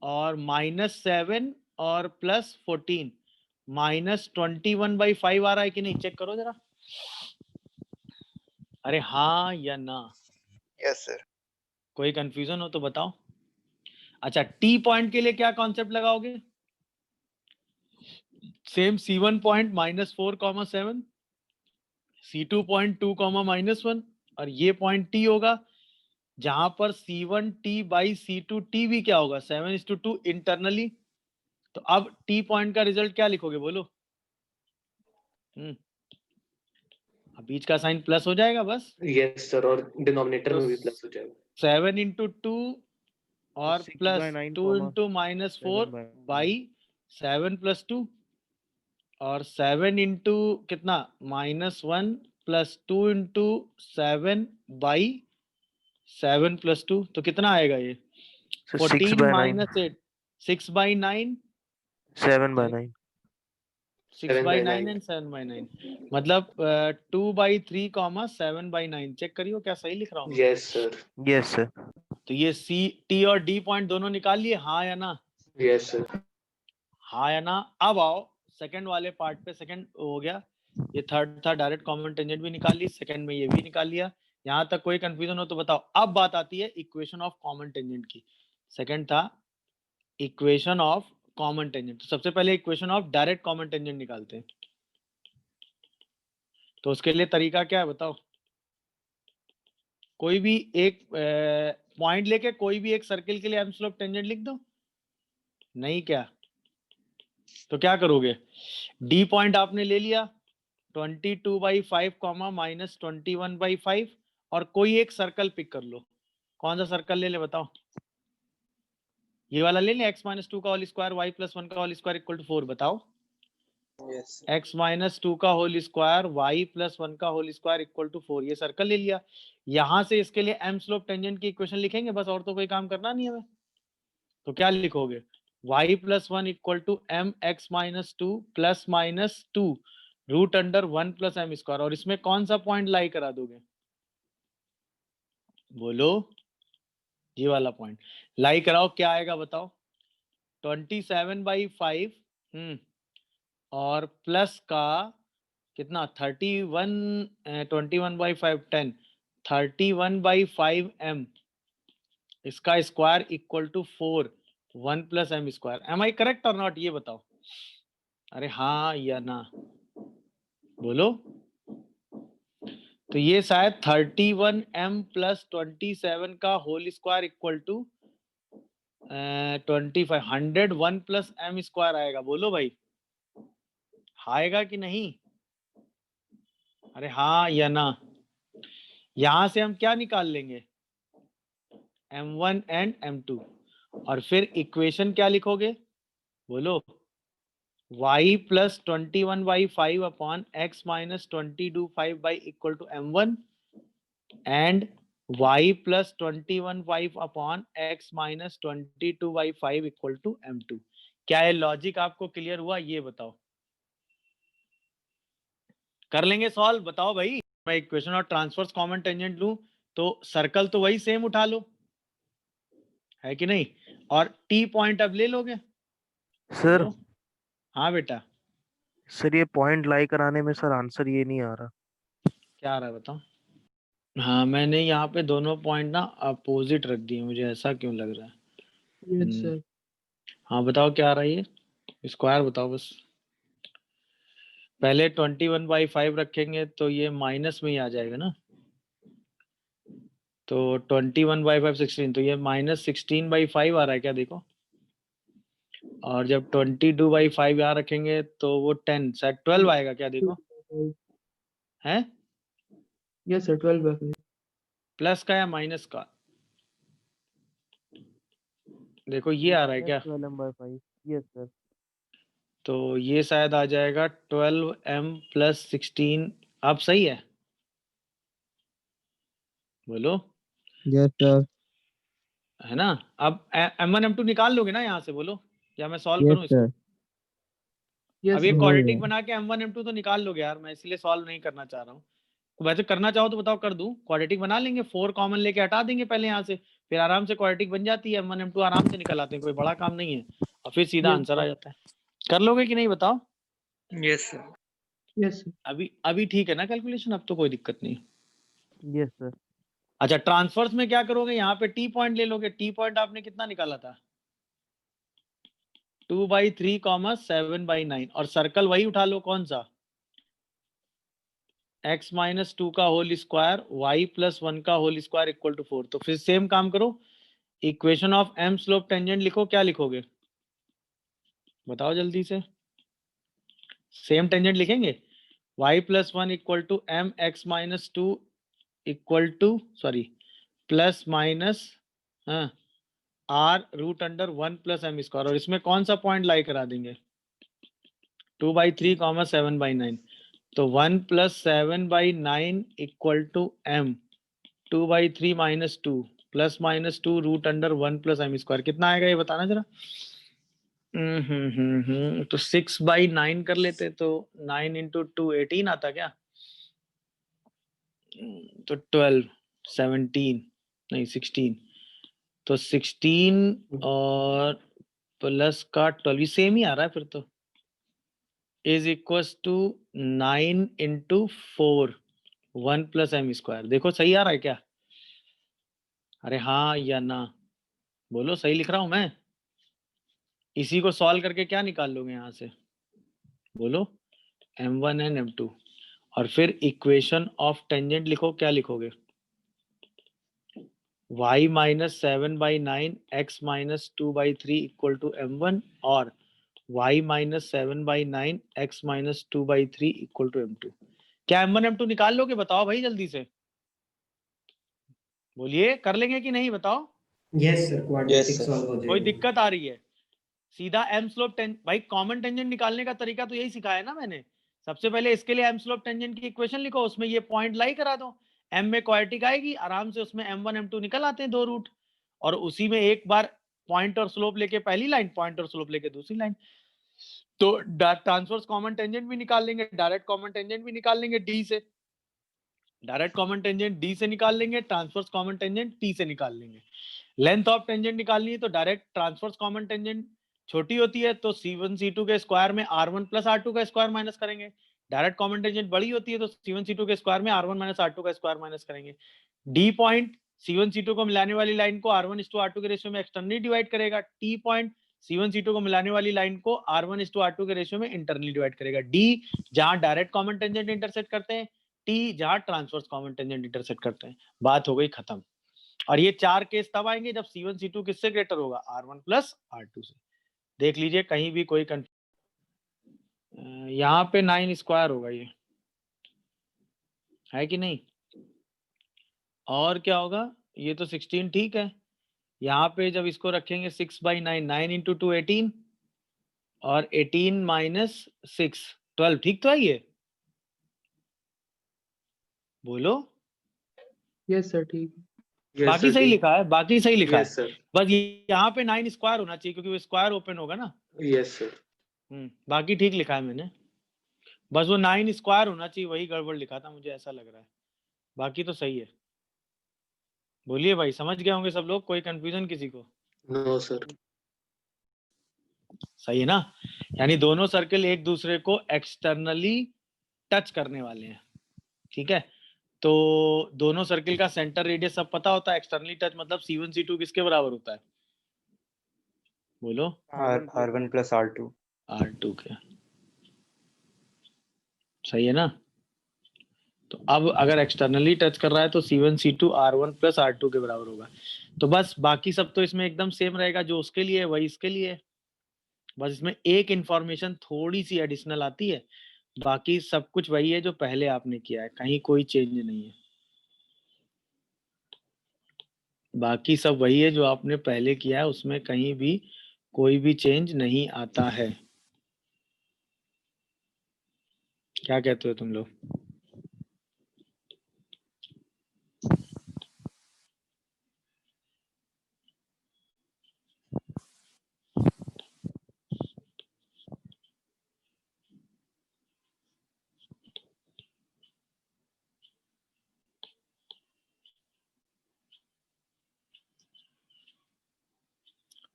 और -7 और +14 -21/5 आ रहा है कि नहीं? चेक करो जरा। अरे हाँ या ना? Yes sir. कोई कंफ्यूजन हो तो बताओ। अच्छा, टी पॉइंट के लिए क्या कॉन्सेप्ट लगाओगे? Same C1 point -4, 7, C2 point 2, -1, और ये पॉइंट टी होगा जहां पर C1t/C2t भी क्या होगा? 7:2 इंटरनली। तो अब टी पॉइंट का रिजल्ट क्या लिखोगे, बोलो? अब बीच का साइन प्लस हो जाएगा बस। यस सर, और डिनोमिनेटर तो में भी प्लस हो जाएगा। 7×2 और 6/9, +2 × -4/7 + 2 और 7 इंटू कितना? -1 + 2 × 7/7 + 2। तो कितना आएगा ये? 14 6/9 - 8 6/9 7/9 6/9 एंड 7/9 मतलब 2/3, 7/9। चेक करियो क्या सही लिख रहा हूँ? Yes sir. Yes sir. तो ये सी टी और डी पॉइंट दोनों निकाल लिए, हाँ या ना? Yes sir. हाँ या ना? अब आओ सेकंड वाले पार्ट पे। सेकंड हो गया, ये थर्ड था, डायरेक्ट कॉमन टेंजेंट भी निकाल ली, सेकंड में ये भी निकाल लिया। यहाँ तक कोई कंफ्यूजन हो तो बताओ। अब बात आती है इक्वेशन ऑफ कॉमन टेंजेंट की। सेकंड था इक्वेशन ऑफ कॉमन टेंजेंट। तो सबसे पहले equation of direct common tangent निकालते हैं। तो उसके लिए तरीका क्या है बताओ? कोई भी एक पॉइंट लेके कोई भी एक सर्किल के लिए एम स्लोप टेंजेंट लिख दो। नहीं क्या? तो क्या करोगे? डी पॉइंट आपने ले लिया 22/5, -21/5, और कोई एक सर्कल पिक कर लो। कौन सा सर्कल ले ले बताओ? ये वाला ले ले, x - 2 का होल स्क्वायर y + 1 का होल स्क्वायर = 4। बताओ। यस x - 2 का होल स्क्वायर y + 1 का होल स्क्वायर = 4। ये सर्कल ले लिया। यहां से इसके लिए एम स्लोप टेंजेंट की इक्वेशन लिखेंगे बस, और तो कोई काम करना नहीं है हमें। तो क्या लिखोगे? y + 1 = mx - 2 ± 2 √1 + m²। और इसमें कौन सा पॉइंट लाई करा दोगे? बोलो। ये वाला पॉइंट लाई कराओ। क्या आएगा बताओ? 27/5 और प्लस का कितना? 31 21/5 10 31/5 m, इसका square = 4 1 + m²। Am I correct और नॉट? ये बताओ। अरे हाँ या ना? बोलो। तो ये शायद 31m + 27 का होल स्क्वायर = 25 101 + m² आएगा। बोलो भाई, आएगा कि नहीं? अरे हाँ या ना? यहां से हम क्या निकाल लेंगे? m1 and m2। और फिर इक्वेशन क्या लिखोगे? बोलो। y + 21/5 upon x - 22/5 = m1 and y + 21/5 upon x - 22/5 = m2। क्या ये लॉजिक आपको क्लियर हुआ? ये बताओ। कर लेंगे सॉल्व? बताओ भाई। मैं इक्वेशन और ट्रांसवर्स कॉमन टेंजेंट लूं तो सर्कल तो वही सेम उठा लो, है कि नहीं? और टी पॉइंट अब ले लोगे? सर बोलो। हाँ बेटा, सर ये पॉइंट लाई कराने में सर आंसर ये नहीं आ रहा। क्या आ रहा है बताओ। हाँ, मैंने यहाँ पे दोनों पॉइंट ना अपोजिट रख दिए, मुझे ऐसा क्यों लग रहा है। Yes, sir. हाँ बताओ क्या आ रहा है ये, स्क्वायर बताओ बस। पहले 21/5 रखेंगे तो ये माइनस में ही आ जाएगा ना, तो 21/5 16, तो ये -16/5 आ रहा है क्या, देखो। और जब 22/5 यहाँ रखेंगे तो वो 10 शायद 12 आएगा क्या, देखो। है Yes, sir. 12/5. प्लस का या माइनस का, देखो ये आ रहा है क्या, -12/5। Yes sir. तो ये शायद आ जाएगा 12m + 16। आप सही है, बोलो, Yes, sir. है ना। अब m1 m2 निकाल लोगे ना यहाँ से, बोलो, या मैं सॉल्व Yes, करूँ इसको। sir. Yes, अब ये sir. क्वाड्रेटिक बना के m1 m2 तो निकाल लोगे यार, मैं इसलिए सॉल्व नहीं करना चाह रहा हूँ। वैसे करना चाहो तो बताओ, कर दूं। क्वाड्रेटिक बना लेंगे, 4 कॉमन लेके हटा देंगे पहले यहाँ से, फिर आराम से क्वाड्रेटिक बन जाती है, m1 m2 आराम से निकल आते हैं, कोई बड़ा काम नहीं है, और फिर सीधा Yes, आंसर sir. आ जाता है। कर लोगे कि नहीं बताओ। Yes, sir. Yes, sir. अभी ठीक है ना कैलकुलेशन, अब तो कोई दिक्कत नहीं। Yes sir. अच्छा, ट्रांसफर्स में क्या करोगे, यहाँ पे टी पॉइंट ले लोगे। टी पॉइंट आपने कितना निकाला था, 2/3, 7/9, और सर्कल वही उठा लो, कौन सा, x - 2 का होल स्क्वायर, y + 1 का होल स्क्वायर इक्वल टू 4। तो फिर सेम काम करो, equation of m slope tangent लिखो। क्या लिखोगे बताओ जल्दी से, सेम टेंजेंट लिखेंगे। y + 1 equal to m x - 2 equal to, sorry, plus minus r√(1 + m²), और इसमें कौन सा पॉइंट लाई करा देंगे, 2/3, 7/9। तो 1 + 7/9 equal to m, 2/3 - 2 plus minus 2 √(1 + m²), कितना आएगा ये बताना जरा। तो 6/9 कर लेते, तो 9 × 2 18 आता क्या, तो 12, 17, नहीं 16, तो 16 और प्लस का 12 सेम ही आ रहा है फिर तो, इज इक्वल्स टू 9 × 4, 1 + m²। देखो सही आ रहा है क्या, अरे हाँ या ना, बोलो सही लिख रहा हूं मैं। इसी को सॉल्व करके क्या निकाल लोगे यहाँ से, बोलो, m1 एंड m2, और फिर इक्वेशन ऑफ टेंजेंट लिखो। क्या लिखोगे, y - 7/9 x - 2/3 equal to m1, और y - 7/9 x - 2/3 equal to m2। क्या m1 m2 निकाल लोगे बताओ भाई जल्दी से, बोलिए, कर लेंगे कि नहीं बताओ। Yes sir, quadratic sir. Solve हो कोई जाएगा। दिक्कत आ रही है, सीधा एम स्लोप भाई कॉमन टेंजेंट निकालने का तरीका तो यही सिखाया ना मैंने। सबसे पहले इसके लिए एम स्लोप टेंजेंट की इक्वेशन लिखो, उसमें ये पॉइंट लाई करा दो, एम में क्वाड्रेटिक आएगी आराम से, उसमें m1 m2 निकल आते हैं, 2 रूट, और उसी में एक बार पॉइंट और स्लोप लेके पहली लाइन, पॉइंट और स्लोप लेके दूसरी लाइन, तो ट्रांसवर्स कॉमन टेंजेंट भी निकाल लेंगे, डायरेक्ट कॉमन टेंजेंट भी निकाल लेंगे, डी से डायरेक्ट कॉमन टेंजेंट डी से निकाल लेंगे, ट्रांसवर्स कॉमन टेंजेंट टी से निकाल लेंगे। लेंथ ऑफ टेंजेंट निकालनी है तो डायरेक्ट ट्रांसवर्स कॉमन टेंजेंट छोटी होती है तो c1 c2 के स्क्वायर में r1 + r2 का स्क्वायर माइनस करेंगे, डायरेक्ट कॉमन टेंजेंट बड़ी होती है तो c1 c2 के स्क्वायर में r1 - r2 का स्क्वायर माइनस करेंगे। डी पॉइंट c1 c2 को मिलाने वाली लाइन को r1:r2 के रेशियो में एक्सटर्नली डिवाइड करेगा, टी पॉइंट c1 c2 को मिलाने वाली लाइन को r1:r2 के रेशियो में इंटरनली डिवाइड करेगा। डी जहां डायरेक्ट कॉमन टेंजेंट इंटरसेक्ट करते हैं, टी जहां ट्रांसवर्स कॉमन टेंजेंट इंटरसेक्ट करते हैं। बात हो गई खत्म। और ये 4 केस तब आएंगे जब c1 c2 किससे ग्रेटर होगा, r1 + r2 से। देख लीजिए कहीं भी कोई यहाँ पे 9 स्क्वायर होगा, ये है कि नहीं, और क्या होगा, ये तो 16 ठीक है। यहाँ पे जब इसको रखेंगे 6/9, 9 × 2 18, और 18 - 6 12, ठीक तो है ये, बोलो। Yes, sir. ठीक है। Yes, बाकी sir. सही लिखा है, बाकी सही लिखा Yes, है, sir. बस यहाँ पे 9 स्क्वायर होना चाहिए क्योंकि वो स्क्वायर ओपन होगा ना। Yes, sir. बाकी ठीक लिखा है मैंने, बस वो 9 स्क्वायर होना चाहिए, वही गड़बड़ लिखा था मुझे ऐसा लग रहा है, बाकी तो सही है। बोलिए भाई, समझ गए होंगे सब लोग, कोई कंफ्यूजन किसी को। No, sir. सही है ना, यानी दोनों सर्कल एक दूसरे को एक्सटर्नली टच करने वाले हैं, ठीक है। तो दोनों सर्कल का सेंटर रेडियस सब पता होता है, एक्सटर्नली टच मतलब C1 C2 किसके बराबर होता है, बोलो R1 plus R2. R2 के, सही है ना। तो अब अगर एक्सटर्नली टच कर रहा है तो C1 C2 R1 plus R2 के बराबर होगा। तो बस बाकी सब तो इसमें एकदम सेम रहेगा, जो उसके लिए है वही इसके लिए है, बस इसमें एक इंफॉर्मेशन थोड़ी सी एडिशनल आती है, बाकी सब कुछ वही है जो पहले आपने किया है, कहीं कोई चेंज नहीं है। बाकी सब वही है जो आपने पहले किया है, उसमें कहीं भी कोई भी चेंज नहीं आता है। क्या कहते हो तुम लोग?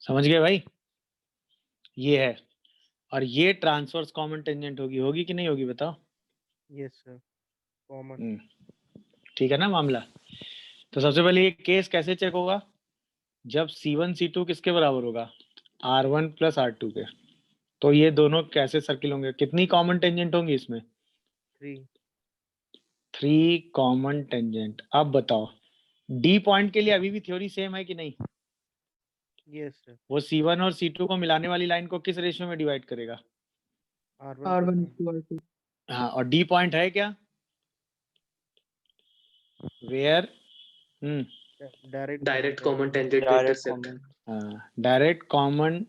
समझ गए भाई? ये है, और ये ट्रांसवर्स कॉमन टेंजेंट होगी कि नहीं होगी बताओ? Yes sir, common. ठीक है ना मामला। तो सबसे पहले ये केस कैसे चेक होगा, जब C1 C2 किसके बराबर होगा, R1 प्लस R2 के। तो ये दोनों कैसे सर्किल होंगे, कितनी कॉमन टेंजेंट होंगी इसमें? 3 कॉमन टेंजेंट। अब बताओ डी पॉइंट के लिए अभी भी थ्योरी सेम है कि नहीं? यस सर, वो C1 और C2 को मिलाने वाली लाइन को किस रेशियो में डिवाइड करेगा? R1 to R2. हाँ, और डी पॉइंट है क्या, where direct common tangent intersect. Direct common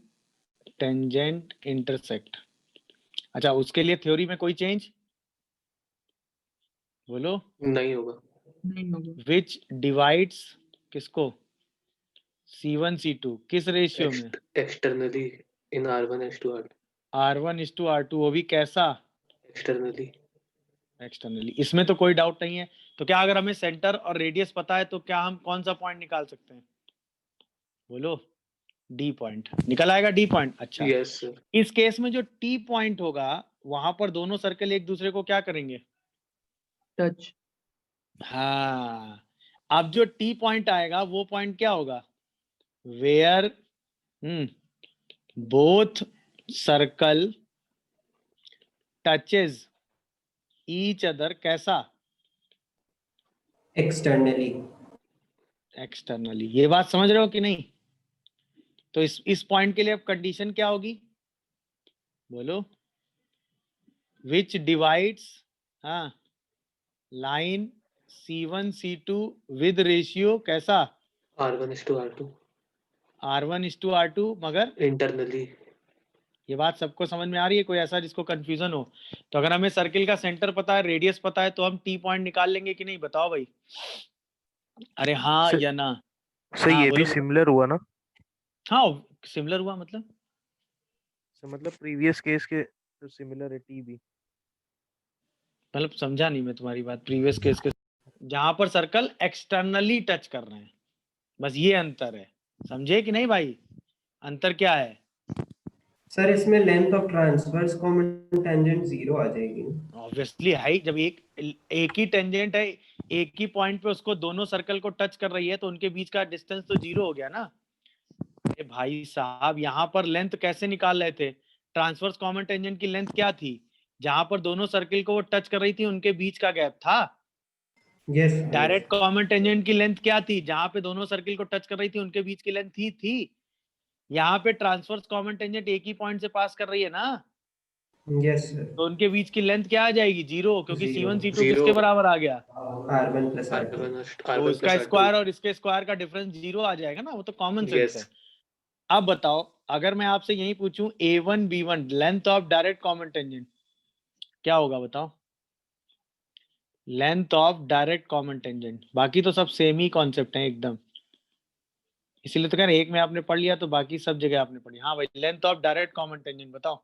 tangent intersect. अच्छा, उसके लिए थ्योरी में कोई चेंज, बोलो? नहीं होगा। नहीं होगा। विच डिवाइड्स किसको, C1 C2 किस रेशियो में? एक्सटर्नली इन R1:R2. R1:R2, वो भी कैसा, एक्सटर्नली। एक्सटर्नली। इसमें तो कोई डाउट नहीं है। तो क्या अगर हमें सेंटर और रेडियस पता है तो क्या हम कौन सा पॉइंट निकाल सकते हैं, बोलो? डी पॉइंट निकल आएगा, डी पॉइंट। अच्छा, यस सर। इस केस में जो टी पॉइंट होगा वहां पर दोनों सर्कल एक दूसरे को क्या करेंगे, टच। हाँ, अब जो टी पॉइंट आएगा वो पॉइंट क्या होगा, where both circle touches each other, कैसा, Externally. एक्सटर्नली। ये बात समझ रहे हो कि नहीं? तो इस पॉइंट के लिए अब कंडीशन क्या होगी, बोलो? विच divides line C1 C2 with ratio कैसा, R1:R2. R1:R2, मगर इंटरनली। ये बात सबको समझ में आ रही है? कोई ऐसा जिसको कंफ्यूजन हो? तो अगर हमें सर्किल का सेंटर पता है, रेडियस पता है, तो हम टी पॉइंट निकाल लेंगे कि नहीं, बताओ भाई? अरे हाँ सर- या ना? सर हाँ, ये भी बोलो। सिमिलर हुआ ना हाँ, सिमिलर हुआ मतलब? सर, मतलब प्रीवियस केस के तो सिमिलर है टी भी। मतलब समझा नहीं मैं तुम्हारी बात। प्रीवियस केस के जहां पर सर्कल एक्सटर्नली टच कर रहे हैं, बस ये अंतर है। समझे कि नहीं भाई? अंतर क्या है? सर इसमें length of transverse common tangent 0 आ जाएगी। ऑब्वियसली है, जब एक ही टेंजेंट है, एक ही पॉइंट पे उसको दोनों सर्कल को टच कर रही है, तो उनके बीच का डिस्टेंस तो 0 हो गया ना। ए भाई साहब, यहाँ पर लेंथ कैसे निकाल रहे थे? ट्रांसवर्स कॉमन टेंजेंट की लेंथ क्या थी, जहां पर दोनों सर्कल को वो टच कर रही थी उनके बीच का गैप था। यस। डायरेक्ट कॉमन टेंजेंट की लेंथ क्या थी, जहां पे दोनों सर्कल को टच कर रही थी उनके बीच की लेंथ थी। यहाँ पे ट्रांसवर्स कॉमन टेंजेंट एक ही पॉइंट से पास कर रही है ना, यस सर। तो उनके बीच की लेंथ क्या आ जाएगी, 0, क्योंकि Zero. C1 C2 किसके बराबर आ गया, R1+R2. तो इसका स्क्वायर और इसके स्क्वायर का डिफरेंस 0 आ जाएगा ना, वो तो कॉमन सेंस है। अब बताओ, अगर मैं आपसे यही पूछूं A1 B1 length of direct common tangent क्या होगा, बताओ? Length of direct common tangent. बाकी तो सब सेम ही कॉन्सेप्ट है एकदम, इसीलिए तो कह रहे एक में आपने पढ़ लिया तो बाकी सब जगह आपने पढ़ी। हाँ भाई, length of direct common tangent बताओ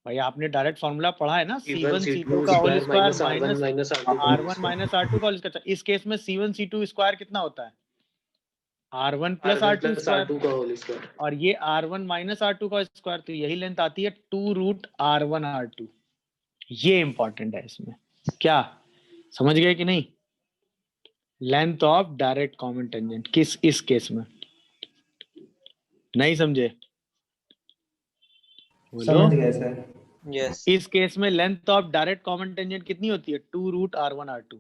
भाई। आपने डायरेक्ट फॉर्मूला पढ़ा है ना, C1 C2 का whole square minus R1 minus R2 का होल स्क्वायर। इस केस में C1 C2 स्क्वायर कितना होता है, R1 plus R2 plus square R2 का होल स्क्वायर। और ये R1 माइनस R2 का स्क्वायर, तो यही लेंथ आती है 2 रूट R1 R2। ये इंपॉर्टेंट है इसमें, क्या समझ गए कि नहीं? Length of direct common tangent किस इस केस में नहीं समझे? बोलो। समझ गए सर। Yes. इस केस में length of direct common tangent कितनी होती है? 2 रूट R1 R2।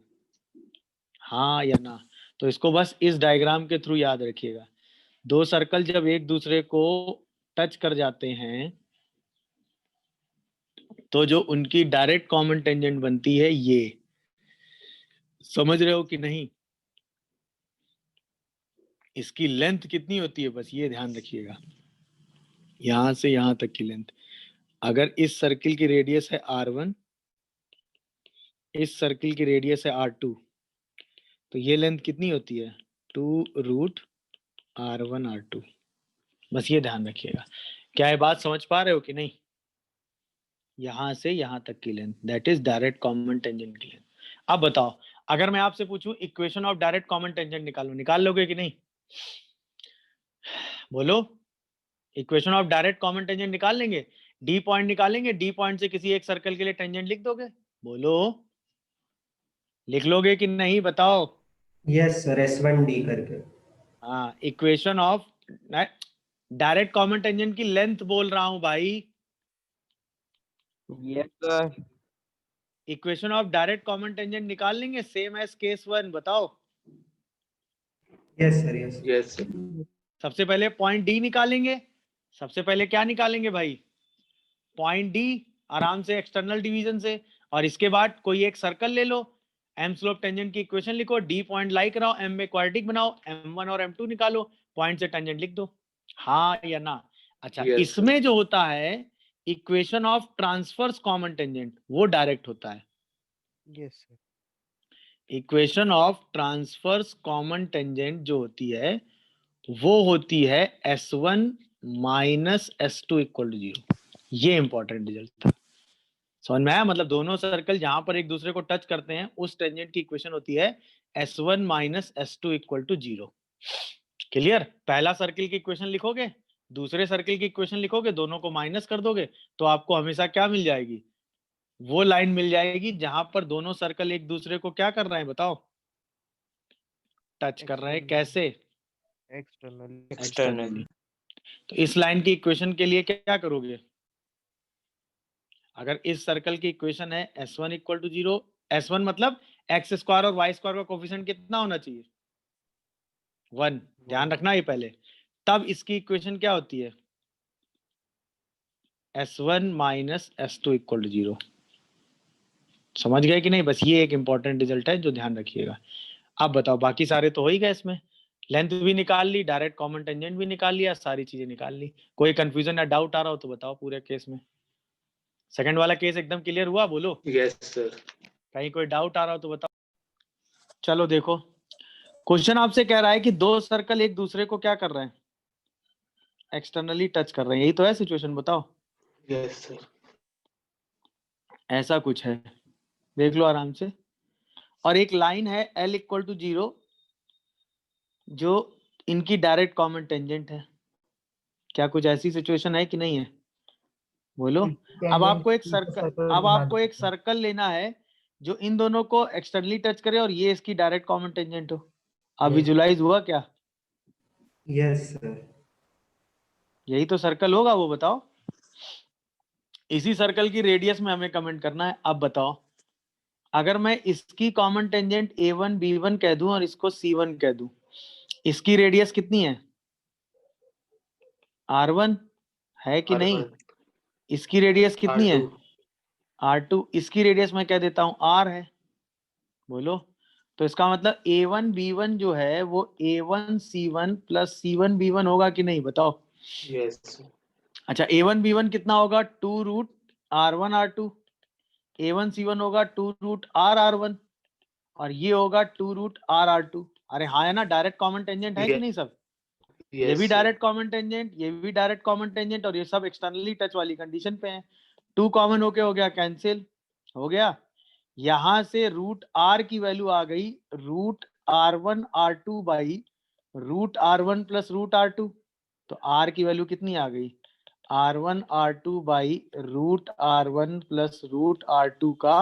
हाँ या ना? तो इसको बस इस डायग्राम के थ्रू याद रखिएगा। दो सर्कल जब एक दूसरे को टच कर जाते हैं तो जो उनकी डायरेक्ट कॉमन टेंजेंट बनती है, ये समझ रहे हो कि नहीं? इसकी लेंथ कितनी होती है बस ये ध्यान रखिएगा, यहां से यहां तक की लेंथ। अगर इस सर्किल की रेडियस है R1, इस सर्किल की रेडियस है R2, तो ये लेंथ कितनी होती है? 2 रूट R1 R2। बस ये ध्यान रखिएगा। क्या ये बात समझ पा रहे हो कि नहीं? यहां से यहां तक की length, that is direct common tangent की लेंथ। अब बताओ, अगर मैं आपसे पूछूं equation of direct common tangent निकालो, निकाल लोगे कि नहीं? बोलो। Equation of direct common tangent निकाल लेंगे? डी पॉइंट निकालेंगे, डी पॉइंट से किसी एक सर्कल के लिए टेंजेंट लिख दोगे? बोलो, लिख लोगे कि नहीं? बताओ। यस सर, S1D करके। हाँ, equation of direct common tangent की लेंथ बोल रहा हूं भाई। Yes, sir. Equation of direct common tangent निकाल लेंगे सेम एज केस 1। बताओ। Yes sir, yes. यस सबसे पहले पॉइंट डी निकालेंगे। सबसे पहले क्या निकालेंगे भाई? पॉइंट डी, आराम से एक्सटर्नल डिवीजन से। और इसके बाद कोई एक सर्कल ले लो, एम स्लोप टेंजेंट की इक्वेशन लिखो, डी पॉइंट लाई कराओ, एम में क्वाड्रेटिक बनाओ, M1 और M2 निकालो, पॉइंट से टेंजेंट लिख दो। हाँ या ना? अच्छा, Yes, इसमें जो होता है equation of transverse common tangent, वो डायरेक्ट होता है। Yes sir. Equation of transverse common tangent जो होती है वो होती है S1 minus S2 equal to 0। ये इंपॉर्टेंट रिजल्ट था। समझ में आया? मतलब दोनों सर्कल जहां पर एक दूसरे को टच करते हैं उस टेंजेंट की इक्वेशन होती है S1 minus S2 equal to 0। Clear? पहला सर्किल की इक्वेशन लिखोगे, दूसरे सर्किल की इक्वेशन लिखोगे, दोनों को माइनस कर दोगे तो आपको हमेशा क्या मिल जाएगी? वो लाइन मिल जाएगी जहां पर दोनों सर्कल एक दूसरे को क्या कर रहे हैं? बताओ। टच कर रहे हैं। कैसे? एक्सटर्नल। Externally. तो इस लाइन की इक्वेशन के लिए क्या करोगे? अगर इस सर्कल की इक्वेशन है S1 इक्वल टू 0, S1 मतलब एक्स स्क्वायर और वाई स्क्वायर का कोफिशिएंट कितना होना चाहिए? 1। ध्यान रखना ये पहले। तब इसकी इक्वेशन क्या होती है? S1 minus S2 equal to 0। समझ गए कि नहीं? बस ये एक इंपॉर्टेंट रिजल्ट है जो ध्यान रखिएगा। अब बताओ, बाकी सारे तो हो ही गए इसमें। लेंथ भी निकाल ली, डायरेक्ट कॉमन टेंजेंट भी निकाल लिया, सारी चीजें निकाल ली। कोई कंफ्यूजन या डाउट आ रहा हो तो बताओ पूरे केस में। सेकंड वाला केस एकदम क्लियर हुआ? बोलो। Yes sir. कहीं कोई डाउट आ रहा हो तो बताओ। चलो देखो, क्वेश्चन आपसे कह रहा है कि दो सर्कल एक दूसरे को क्या कर रहे हैं? एक्सटर्नली टच कर रहे हैं। यही तो है सिचुएशन। बताओ। Yes sir. ऐसा कुछ है, देख लो आराम से। और एक लाइन है L इक्वल टू 0 जो इनकी डायरेक्ट कॉमन टेंजेंट है। क्या कुछ ऐसी सिचुएशन है कि नहीं है? बोलो। अब आपको एक सर्कल लेना है जो इन दोनों को एक्सटर्नली टच करे और ये इसकी डायरेक्ट कॉमन टेंजेंट हो। अब विजुलाइज हुआ क्या? Yes sir. यही तो सर्कल होगा वो। बताओ। इसी सर्कल की रेडियस में हमें कमेंट करना है। अब बताओ, अगर मैं इसकी कॉमन टेंजेंट A1 B1 कह दूं और इसको C1 कह दूं, इसकी रेडियस कितनी है? R1 है कि नहीं? इसकी रेडियस कितनी है? R2। इसकी रेडियस मैं कह देता हूं R है। बोलो। तो इसका मतलब A1 B1 जो है वो A1 C1 plus C1 B1 होगा कि नहीं? बताओ। यस। अच्छा, A1 B1 कितना होगा? 2 root R1 R2। A1 C1 होगा 2 रूट R R1 और ये होगा 2 रूट R R2। अरे हाँ है ना? डायरेक्ट कॉमन टेंजेंट है कि नहीं सब? ये भी डायरेक्ट कॉमन टेंजेंट, ये भी डायरेक्ट कॉमन टेंजेंट और ये सब एक्सटर्नली टच वाली कंडीशन पे हैं। 2 कॉमन होके हो गया कैंसिल, हो गया। यहां से रूट R की वैल्यू आ गई root R1 R2 by root R1 plus root R2, तो R की वैल्यू कितनी आ गई, R1 R2 by root R1 plus root R2 का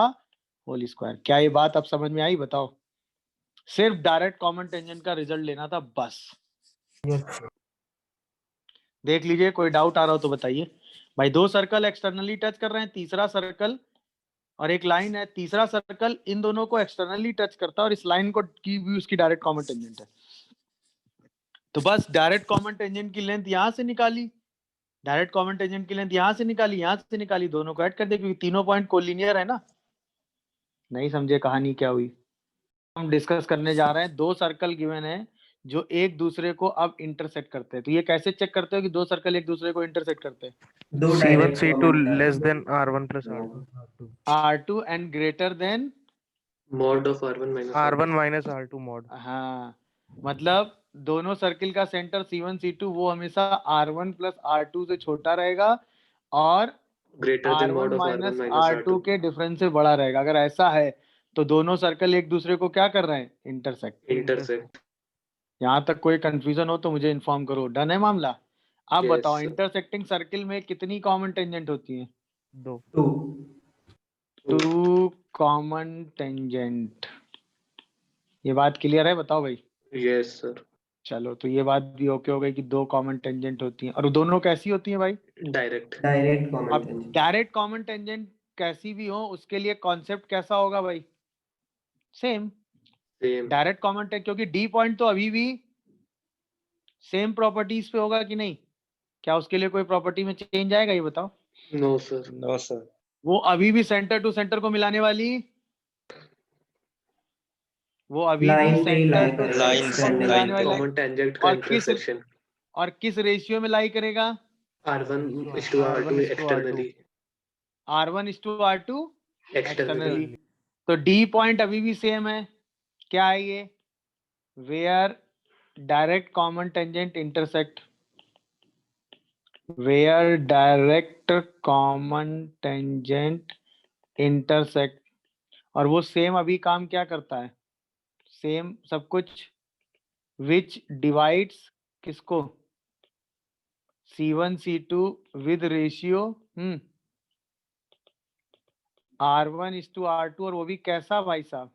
होल स्क्वायर। क्या ये बात अब समझ में आई, बताओ? सिर्फ डायरेक्ट कॉमन टेंजेंट का रिजल्ट लेना था बस। देख लीजिए, कोई डाउट आ रहा हो तो बताइए। भाई दो सर्कल एक्सटर्नली टच कर रहे हैं, तीसरा सर्कल और एक लाइन है, तीसरा सर्कल इन दोनों को एक्सटर्नली टच करता है और इस लाइन को की भी उसकी डायरेक्ट कॉमन टेंजेंट है। तो बस डायरेक्ट कॉमन टेंजेंट की लेंथ यहां से निकाली, डायरेक्ट कॉमन टेंजेंट की लेंथ यहां से निकाली, यहां से निकाली, दोनों को ऐड कर दे क्योंकि तीनों पॉइंट कोलिनियर है ना। नहीं समझे कहानी क्या हुई? हम डिस्कस करने जा रहे हैं, दो सर्कल गिवन है जो एक दूसरे को अब इंटरसेक्ट करते हैं। तो ये कैसे चेक करते हो कि दो सर्कल एक दूसरे को इंटरसेक्ट करते हैं? दो C1 direct C2 common less terms. than R1 plus R2. R2 and greater than Mod of R1 minus R1 minus R2 mod. हाँ, मतलब दोनों सर्किल का सेंटर C1 C2 वो हमेशा R1 प्लस R2 से छोटा रहेगा और greater than mod R1 of R1 minus minus R2 R2. के डिफरेंस से बड़ा रहेगा। अगर ऐसा है तो दोनों सर्कल एक दूसरे को क्या कर रहे हैं, इंटरसेक्ट। Intersect. यहाँ तक कोई कंफ्यूजन हो तो मुझे इन्फॉर्म करो। डन है मामला? अब Yes, बताओ, sir. इंटरसेक्टिंग सर्किल में कितनी कॉमन टेंजेंट होती है? 2. 2. 2 कॉमन टेंजेंट। ये बात क्लियर है, बताओ भाई। Yes, sir. चलो, तो ये बात भी ओके हो गई कि दो कॉमन टेंजेंट होती हैं। और वो दोनों कैसी होती हैं भाई? Direct. Direct common अब tangent. डायरेक्ट कॉमन टेंजेंट कैसी भी हो उसके लिए कॉन्सेप्ट कैसा होगा भाई? Same. Same. Direct common tangent, क्योंकि डी पॉइंट तो अभी भी सेम प्रॉपर्टीज पे होगा कि नहीं? क्या उसके लिए कोई प्रॉपर्टी में चेंज आएगा, ये बताओ? No, sir. No, sir. वो अभी भी सेंटर टू सेंटर को मिलाने वाली, वो अभी भी Line पे ही सेंटर lie टू करेगा, Lines, सेंटर को externally. मिलाने वाली Common tangent का और किस intersection. और किस रेशियो में लाई करेगा? R1 is to R2 R1 is to externally. R1 is to R2 Externally. Externally. तो डी पॉइंट अभी भी सेम है। क्या है ये? Where direct common tangent intersect, where direct common tangent intersect. और वो सेम अभी काम क्या करता है? सेम सब कुछ, विच डिवाइड्स किसको? C1 C2 with ratio R1 is to R2, और वो भी कैसा भाई साहब?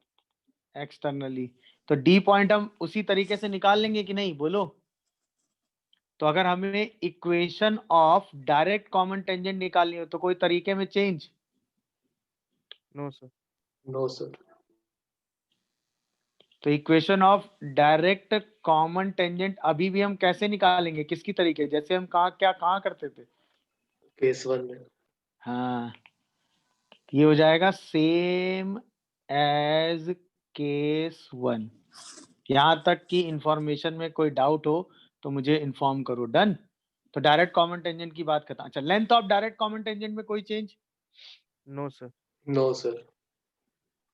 एक्सटर्नली। तो डी पॉइंट हम उसी तरीके से निकाल लेंगे कि नहीं, बोलो? तो अगर हमें equation of direct common tangent निकालनी हो तो कोई तरीके में change? No, sir. No, sir. तो equation of direct common tangent अभी भी हम कैसे निकालेंगे, किसकी तरीके? जैसे हम कहाँ करते थे? Case 1 में. हाँ, ये हो जाएगा सेम एज केस 1। यहाँ तक की इंफॉर्मेशन में कोई डाउट हो तो मुझे इन्फॉर्म करो। डन? तो डायरेक्ट कॉमन टेंजेंट की बात करता हूँ। अच्छा, length of direct common tangent में कोई change? No, sir. No, sir.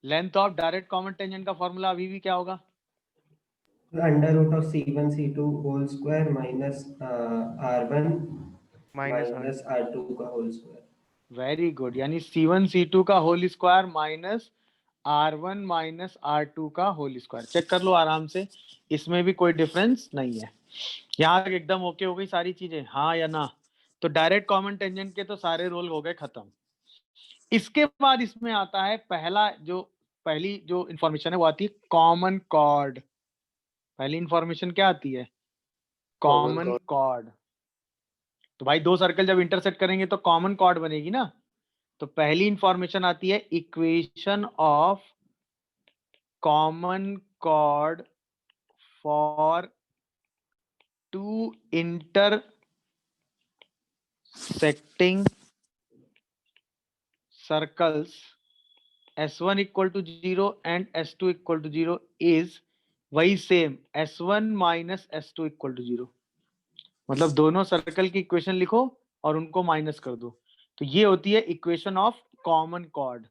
Length of direct common tangent का फॉर्मूला अभी भी क्या होगा? Under root of C1 C2 whole square minus R1 Minus minus R2 का whole square. वेरी गुड, यानी C1 C2 का whole square minus R1 minus R2 का whole square. Check कर लो आराम से, इसमें भी कोई डिफरेंस नहीं है। यहाँ तक एकदम ओके हो गई सारी चीजें, हाँ या ना? तो डायरेक्ट कॉमन टेंजेंट के तो सारे रोल हो गए खत्म। इसके बाद इसमें आता है पहली जो इंफॉर्मेशन है वो आती है कॉमन कॉर्ड। पहली इंफॉर्मेशन क्या आती है? Common chord. तो भाई दो सर्कल जब इंटरसेक्ट करेंगे तो कॉमन कॉर्ड बनेगी ना। तो पहली इंफॉर्मेशन आती है equation of common chord for two intersecting circles S1 equal to 0 and S2 equal to 0 is वही same S1 minus S2 equal to 0। मतलब दोनों सर्कल की इक्वेशन लिखो और उनको माइनस कर दो। तो ये होती है equation of common cord.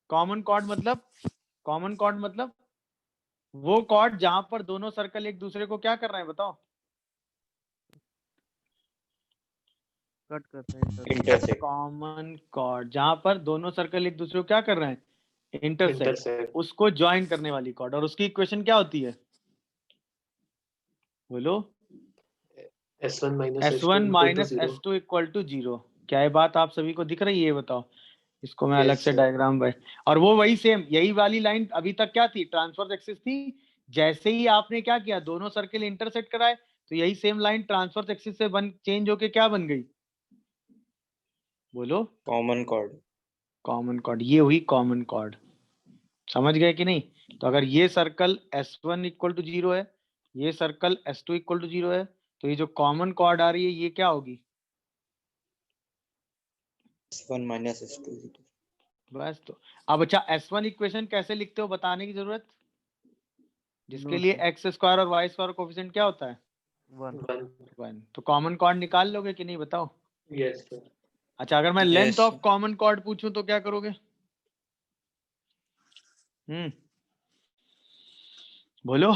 Common chord मतलब वो कॉर्ड जहां पर दोनों सर्कल एक दूसरे को क्या कर रहे हैं, बताओ? कट करते हैं Intersect. कॉमन कॉर्ड जहां पर दोनों सर्कल एक दूसरे को क्या कर रहे हैं, इंटरसेक्ट, Intersect. उसको ज्वाइन करने वाली कॉर्ड। और उसकी इक्वेशन क्या होती है? बोलो। S1 minus S1 S2 equal to minus 0. S2 equal to 0। क्या ये बात आप सभी को दिख रही है? ये बताओ। इसको मैं अलग Yes, से sir. डायग्राम पे, और वो वही सेम यही वाली लाइन अभी तक क्या थी? ट्रांसवर्स एक्सिस थी। जैसे ही आपने क्या किया, दोनों सर्किल इंटरसेक्ट कराए, तो यही सेम लाइन ट्रांसवर्स एक्सिस से बन चेंज होके क्या बन गई? बोलो। Common chord. Common chord. ये हुई कॉमन कॉर्ड। समझ गए कि नहीं? तो अगर ये सर्कल S1 इक्वल टू 0 है, ये सर्कल S2 इक्वल टू 0 है, तो ये जो कॉमन कॉर्ड आ रही है ये क्या होगी? S1 minus S2 बस। तो अब अच्छा, S1 इक्वेशन कैसे लिखते हो बताने की जरूरत, जिसके No, लिए sir. एक्स स्क्वायर और वाई स्क्वायर कोफिशिएंट क्या होता है? 1. 1. 1। तो कॉमन कॉर्ड निकाल लोगे कि नहीं, बताओ। Yes, sir. अच्छा, अगर मैं Yes, length of sir. Common chord पूछूं तो क्या करोगे? बोलो।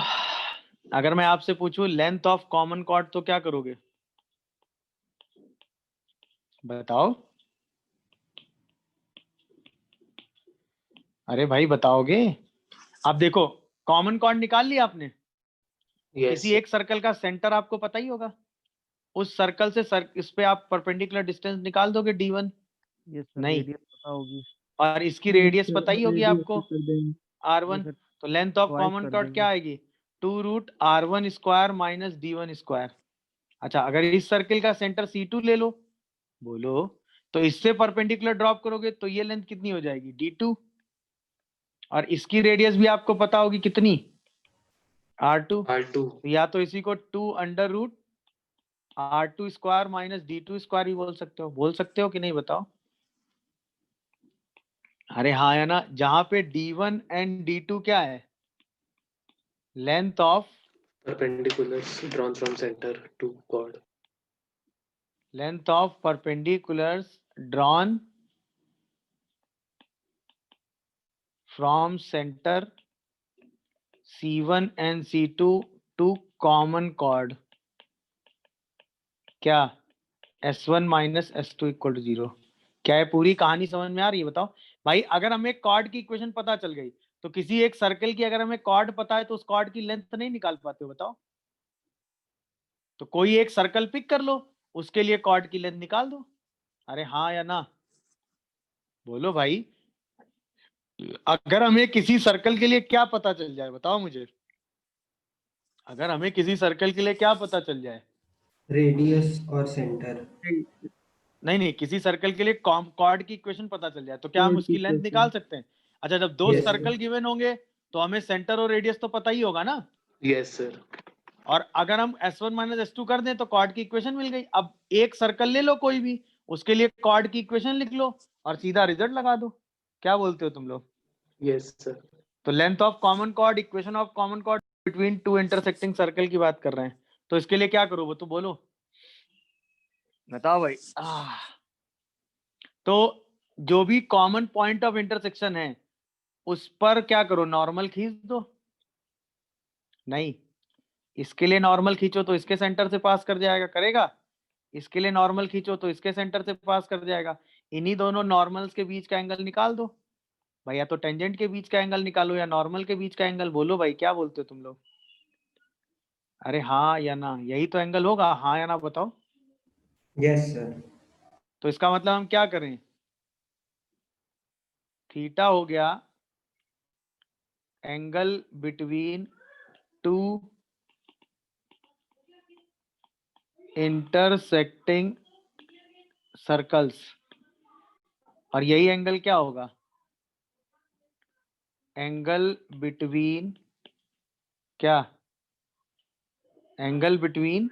अगर मैं आपसे पूछूं लेंथ ऑफ कॉमन कॉर्ड तो क्या करोगे? बताओ। अरे भाई बताओगे? अब देखो, कॉमन कॉर्ड निकाल लिया आपने। Yes, किसी sir. एक सर्कल का सेंटर आपको पता ही होगा, उस सर्कल से इस पे आप परपेंडिकुलर डिस्टेंस निकाल दोगे D1। Yes, sir. नहीं। Radius पता होगी. और इसकी रेडियस पता ही होगी रेडियस आपको, कर देंगे। R1। Yes, sir. तो लेंथ ऑफ Twice कॉमन कर कॉर्ड देंगे. क्या आएगी? 2√R1 square minus D1 square. अच्छा, अगर इस सर्किल का सेंटर C2 ले लो, बोलो, तो इससे परपेंडिकुलर ड्रॉप करोगे तो ये लेंथ कितनी हो जाएगी? D2। और इसकी रेडियस भी आपको पता होगी कितनी? R2। R2. तो या तो इसी को 2√R2 square minus D2 square भी बोल सकते हो। बोल सकते हो कि नहीं, बताओ। अरे हाँ या ना? जहां पे D1 एंड D2 क्या है? Length of Perpendiculars drawn from center to chord. perpendiculars drawn from center C1 and C2 to common chord। क्या? S1 minus S2 equal to 0। क्या है? पूरी कहानी समझ में आ रही है? बताओ भाई। अगर हमें कॉर्ड की इक्वेशन पता चल गई, तो किसी एक सर्कल की अगर हमें कॉर्ड पता है तो उस कॉर्ड की लेंथ नहीं निकाल पाते हो? बताओ। तो कोई एक सर्कल पिक कर लो, उसके लिए कॉर्ड की लेंथ निकाल दो। अरे हाँ या ना? बोलो भाई। अगर हमें किसी सर्कल के लिए क्या पता चल जाए, बताओ मुझे। अगर हमें किसी सर्कल के लिए क्या पता चल जाए? रेडियस और सेंटर। नहीं, किसी सर्कल के लिए कॉर्ड की इक्वेशन पता चल जाए तो क्या हम Chord उसकी की लेंथ equation। निकाल सकते हैं? अच्छा, जब दो Yes, सर्कल sir. गिवन होंगे तो हमें सेंटर और रेडियस तो पता ही होगा ना। Yes, sir. और अगर हम S1 माइनस S2 कर दें तो कॉर्ड की इक्वेशन मिल गई। अब एक सर्कल ले लो कोई भी, उसके लिए कॉर्ड की इक्वेशन लिख लो और सीधा रिजल्ट लगा दो। क्या बोलते हो तुम लोग? Yes, sir. तो length of common cord, equation of common cord between two intersecting circle की बात कर रहे हैं। तो इसके लिए क्या करो वो तो बोलो, बताओ भाई। तो जो भी कॉमन पॉइंट ऑफ इंटरसेक्शन है उस पर क्या करो? नॉर्मल खींच दो। नहीं, इसके लिए नॉर्मल खींचो तो इसके सेंटर से पास कर जाएगा, करेगा। इसके लिए नॉर्मल खींचो तो इसके सेंटर से पास कर जाएगा। इन्हीं दोनों नॉर्मल्स के बीच का एंगल निकाल दो भाई। या तो टेंजेंट के बीच का एंगल निकालो या नॉर्मल के बीच का एंगल। बोलो भाई, क्या बोलते हो तुम लोग? अरे हाँ या ना? यही तो एंगल होगा। हाँ या ना बताओ। Yes, sir. तो इसका मतलब हम क्या करें? थीटा हो गया angle between two intersecting circles, और यही एंगल क्या होगा? एंगल बिटवीन क्या? Angle between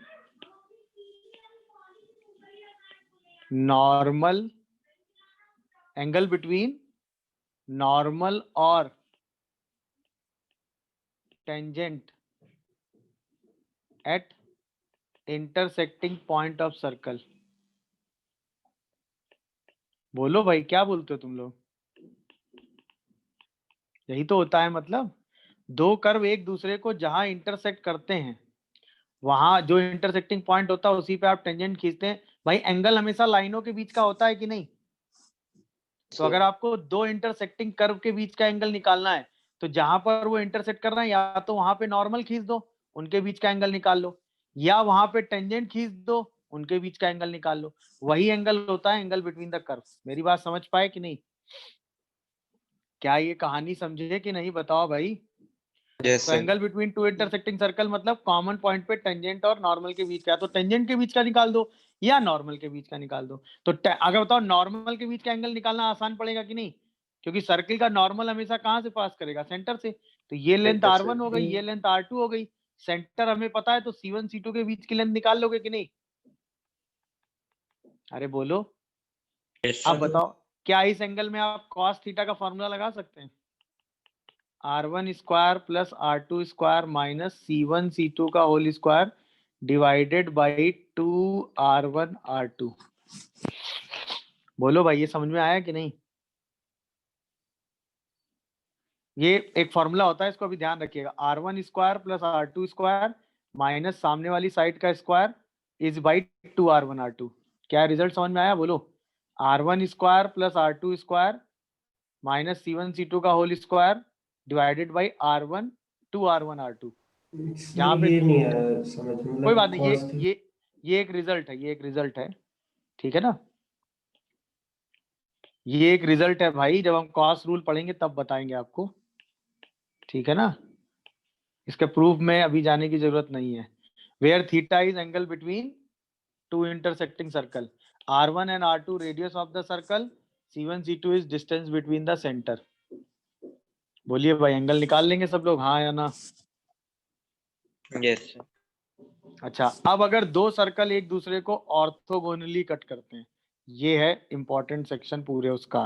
normal, angle between normal और tangent at intersecting point of circle. बोलो भाई, क्या बोलते हो तुम लोग? यही तो होता है। मतलब दो कर्व एक दूसरे को जहां इंटरसेक्ट करते हैं, वहां जो इंटरसेक्टिंग पॉइंट होता है उसी पे आप टेंजेंट खींचते हैं। भाई एंगल हमेशा लाइनों के बीच का होता है कि नहीं? तो अगर आपको दो इंटरसेक्टिंग कर्व के बीच का एंगल निकालना है तो जहां पर वो इंटरसेक्ट कर रहे हैं या तो वहां पे नॉर्मल खींच दो, उनके बीच का एंगल निकाल लो, या वहां पे टेंजेंट खींच दो, उनके बीच का एंगल निकाल लो, वही एंगल होता है एंगल बिटवीन द कर्व। मेरी बात समझ पाए कि नहीं? क्या ये कहानी समझे कि नहीं, बताओ भाई। Yes, तो sir. Angle between two intersecting circle मतलब कॉमन पॉइंट पे टेंजेंट और नॉर्मल के बीच का, तो टेंजेंट के बीच का निकाल दो या नॉर्मल के बीच का निकाल दो। तो अगर बताओ नॉर्मल के बीच का एंगल निकालना आसान पड़ेगा कि नहीं, क्योंकि सर्किल का नॉर्मल हमेशा कहाँ से पास करेगा, सेंटर से। तो ये लेंथ Center से। R1 हो गई, ये लेंथ R2 हो गई, सेंटर हमें पता है, तो C1 C2 के बीच की लेंथ निकाल लोगे कि नहीं? अरे बोलो। Yes, अब sir. बताओ, क्या इस एंगल में आप cos थीटा का फॉर्मूला लगा सकते हैं? R1 square plus R2 square minus C1 C2 का whole square divided by 2R1 R2। बोलो भाई, ये समझ में आया कि नहीं? ये एक फॉर्मूला होता है, इसको अभी ध्यान रखिएगा। R1 square plus R2 square minus सामने वाली साइड का square is by 2R1 R2। क्या रिजल्ट समझ में आया? बोलो। R1 square plus R2 square minus C1 C2 का whole square divided by R1 2R1 R2। जहाँ पे ये नहीं आया समझ में, कोई मतलब बात नहीं, cos थी। ये एक रिजल्ट है, ये एक रिजल्ट है, ठीक है ना? ये एक रिजल्ट है भाई, जब हम कॉस रूल पढ़ेंगे तब बताएंगे आपको, ठीक है ना? इसके प्रूफ में अभी जाने की जरूरत नहीं है। Where theta is angle between two intersecting circle, R1 and R2 radius of the circle, C1 C2 is distance between the centre. बोलिए भाई, एंगल निकाल लेंगे सब लोग, हाँ या ना? Yes, sir. अच्छा, अब अगर दो सर्कल एक दूसरे को ऑर्थोगोनली कट करते हैं, ये है इंपॉर्टेंट सेक्शन पूरे उसका।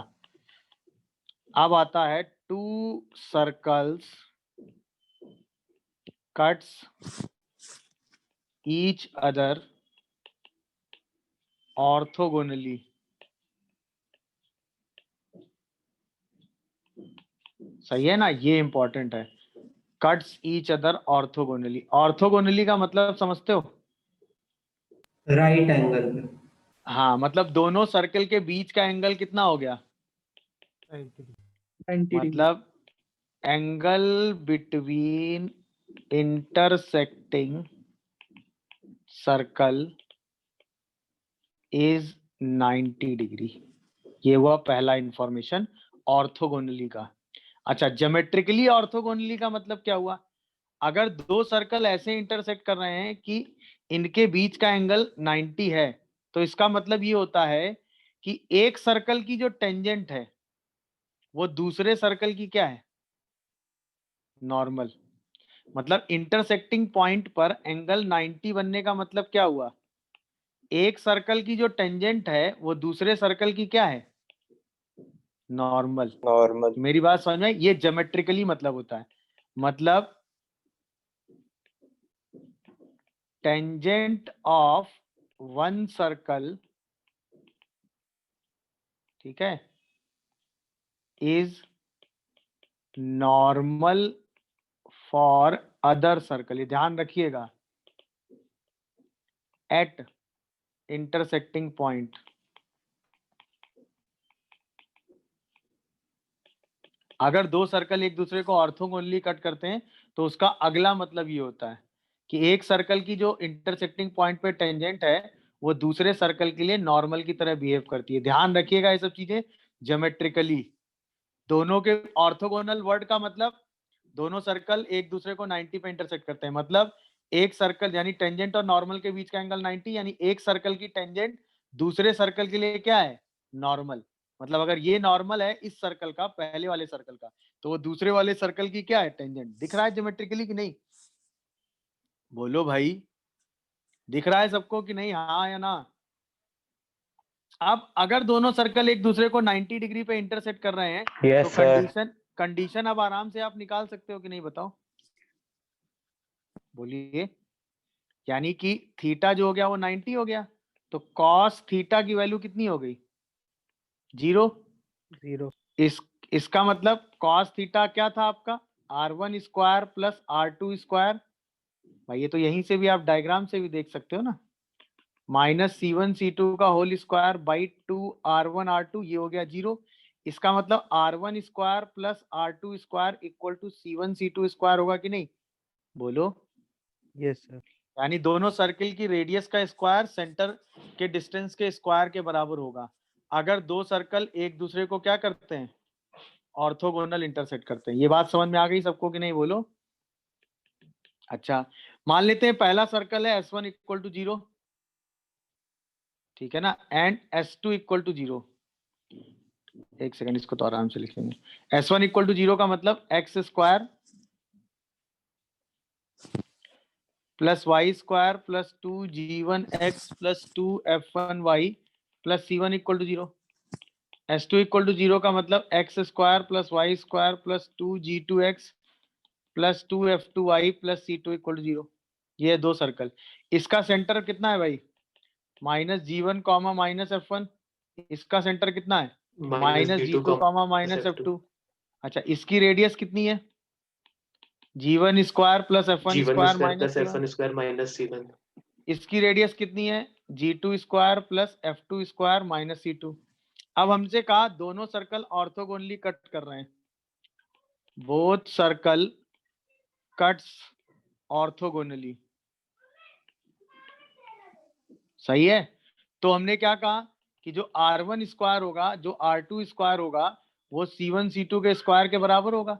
अब आता है to circles cuts each other orthogonally. सही है ना? ये इंपॉर्टेंट है, cuts each other orthogonally. Orthogonally का मतलब समझते हो? राइट एंगल पे। हाँ, मतलब दोनों सर्कल के बीच का एंगल कितना हो गया? 90 डिग्री। मतलब angle between intersecting circle is 90 degree. ये हुआ पहला इंफॉर्मेशन ऑर्थोगोनली का। अच्छा, ज्योमेट्रिकली ऑर्थोगोनली का मतलब क्या हुआ? अगर दो सर्कल ऐसे इंटरसेक्ट कर रहे हैं कि इनके बीच का एंगल 90 है, तो इसका मतलब ये होता है कि एक सर्कल की जो टेंजेंट है वो दूसरे सर्कल की क्या है? नॉर्मल। मतलब इंटरसेक्टिंग पॉइंट पर एंगल 90 बनने का मतलब क्या हुआ? एक सर्कल की जो टेंजेंट है वो दूसरे सर्कल की क्या है? नॉर्मल। Normal. मेरी बात समझ में? ये ज्योमेट्रिकली मतलब होता है। मतलब टेंजेंट ऑफ वन सर्कल, ठीक है, is normal for other circle. ये ध्यान रखिएगा, एट इंटरसेक्टिंग पॉइंट। अगर दो सर्कल एक दूसरे को ऑर्थोगोनली कट करते हैं तो उसका अगला मतलब ये होता है कि एक सर्कल की जो इंटरसेक्टिंग पॉइंट पे टेंजेंट है वो दूसरे सर्कल के लिए नॉर्मल की तरह बिहेव करती है। ध्यान रखिएगा ये सब चीजें ज्योमेट्रिकली। दोनों के ऑर्थोगोनल वर्ड का मतलब दोनों सर्कल एक दूसरे को 90 पे इंटरसेक्ट करते हैं। मतलब एक सर्कल यानी टेंजेंट और नॉर्मल के बीच का एंगल 90, यानी एक सर्कल की टेंजेंट दूसरे सर्कल के लिए क्या है? नॉर्मल। मतलब अगर ये नॉर्मल है इस सर्कल का, पहले वाले सर्कल का, तो वो दूसरे वाले सर्कल की क्या है? टेंजेंट। दिख रहा है ज्योमेट्रिकली कि नहीं? बोलो भाई, दिख रहा है सबको कि नहीं, हाँ या ना? अब अगर दोनों सर्कल एक दूसरे को 90 डिग्री पे इंटरसेक्ट कर रहे हैं Yes, तो sir. कंडीशन अब आराम से आप निकाल सकते हो कि नहीं, बताओ? बोलिए। यानी कि थीटा जो हो गया वो 90 हो गया, तो कॉस थीटा की वैल्यू कितनी हो गई? 0। 0। इसका मतलब कॉस थीटा क्या था आपका? R1 square plus R2 square. भाई ये तो यहीं से भी आप डायग्राम से भी देख सकते हो ना, माइनस C1 C2 का whole square by 2R1 R2, ये हो गया 0। इसका मतलब R1 square plus R2 square equal to C1 C2 square होगा कि नहीं? बोलो। Yes sir. यानी दोनों सर्किल की रेडियस का स्क्वायर सेंटर के डिस्टेंस के स्क्वायर के बराबर होगा अगर दो सर्कल एक दूसरे को क्या करते हैं, ऑर्थोगोनल इंटरसेक्ट करते हैं। ये बात समझ में आ गई सबको कि नहीं, बोलो। अच्छा, मान लेते हैं पहला सर्कल है S1 इक्वल टू 0, ठीक है ना, एंड S2 इक्वल टू 0। एक सेकंड, इसको तो आराम से लिख लेंगे। S1 इक्वल टू 0 का मतलब x square plus y square plus 2g1x plus 2f1y plus c1 equal to 0। S2 equal to 0 का मतलब x square plus y square plus 2g2x plus 2f2y plus c2 equal to 0। ये दो circle, इसका centre कितना है भाई, minus g1 comma minus f1। इसका centre कितना है, minus g2 comma minus f2। अच्छा, इसकी रेडियस कितनी है, g1 square plus f1 square minus plus f1 square minus c1। इसकी रेडियस कितनी है, g2 square plus f2 square minus c2। अब हमसे कहा दोनों सर्कल ऑर्थोगोनली कट कर रहे हैं, बोथ सर्कल कट्स ऑर्थोगोनली, सही है। तो हमने क्या कहा कि जो r1 स्क्वायर होगा, जो r2 स्क्वायर होगा, वो c1 c2 के स्क्वायर के बराबर होगा।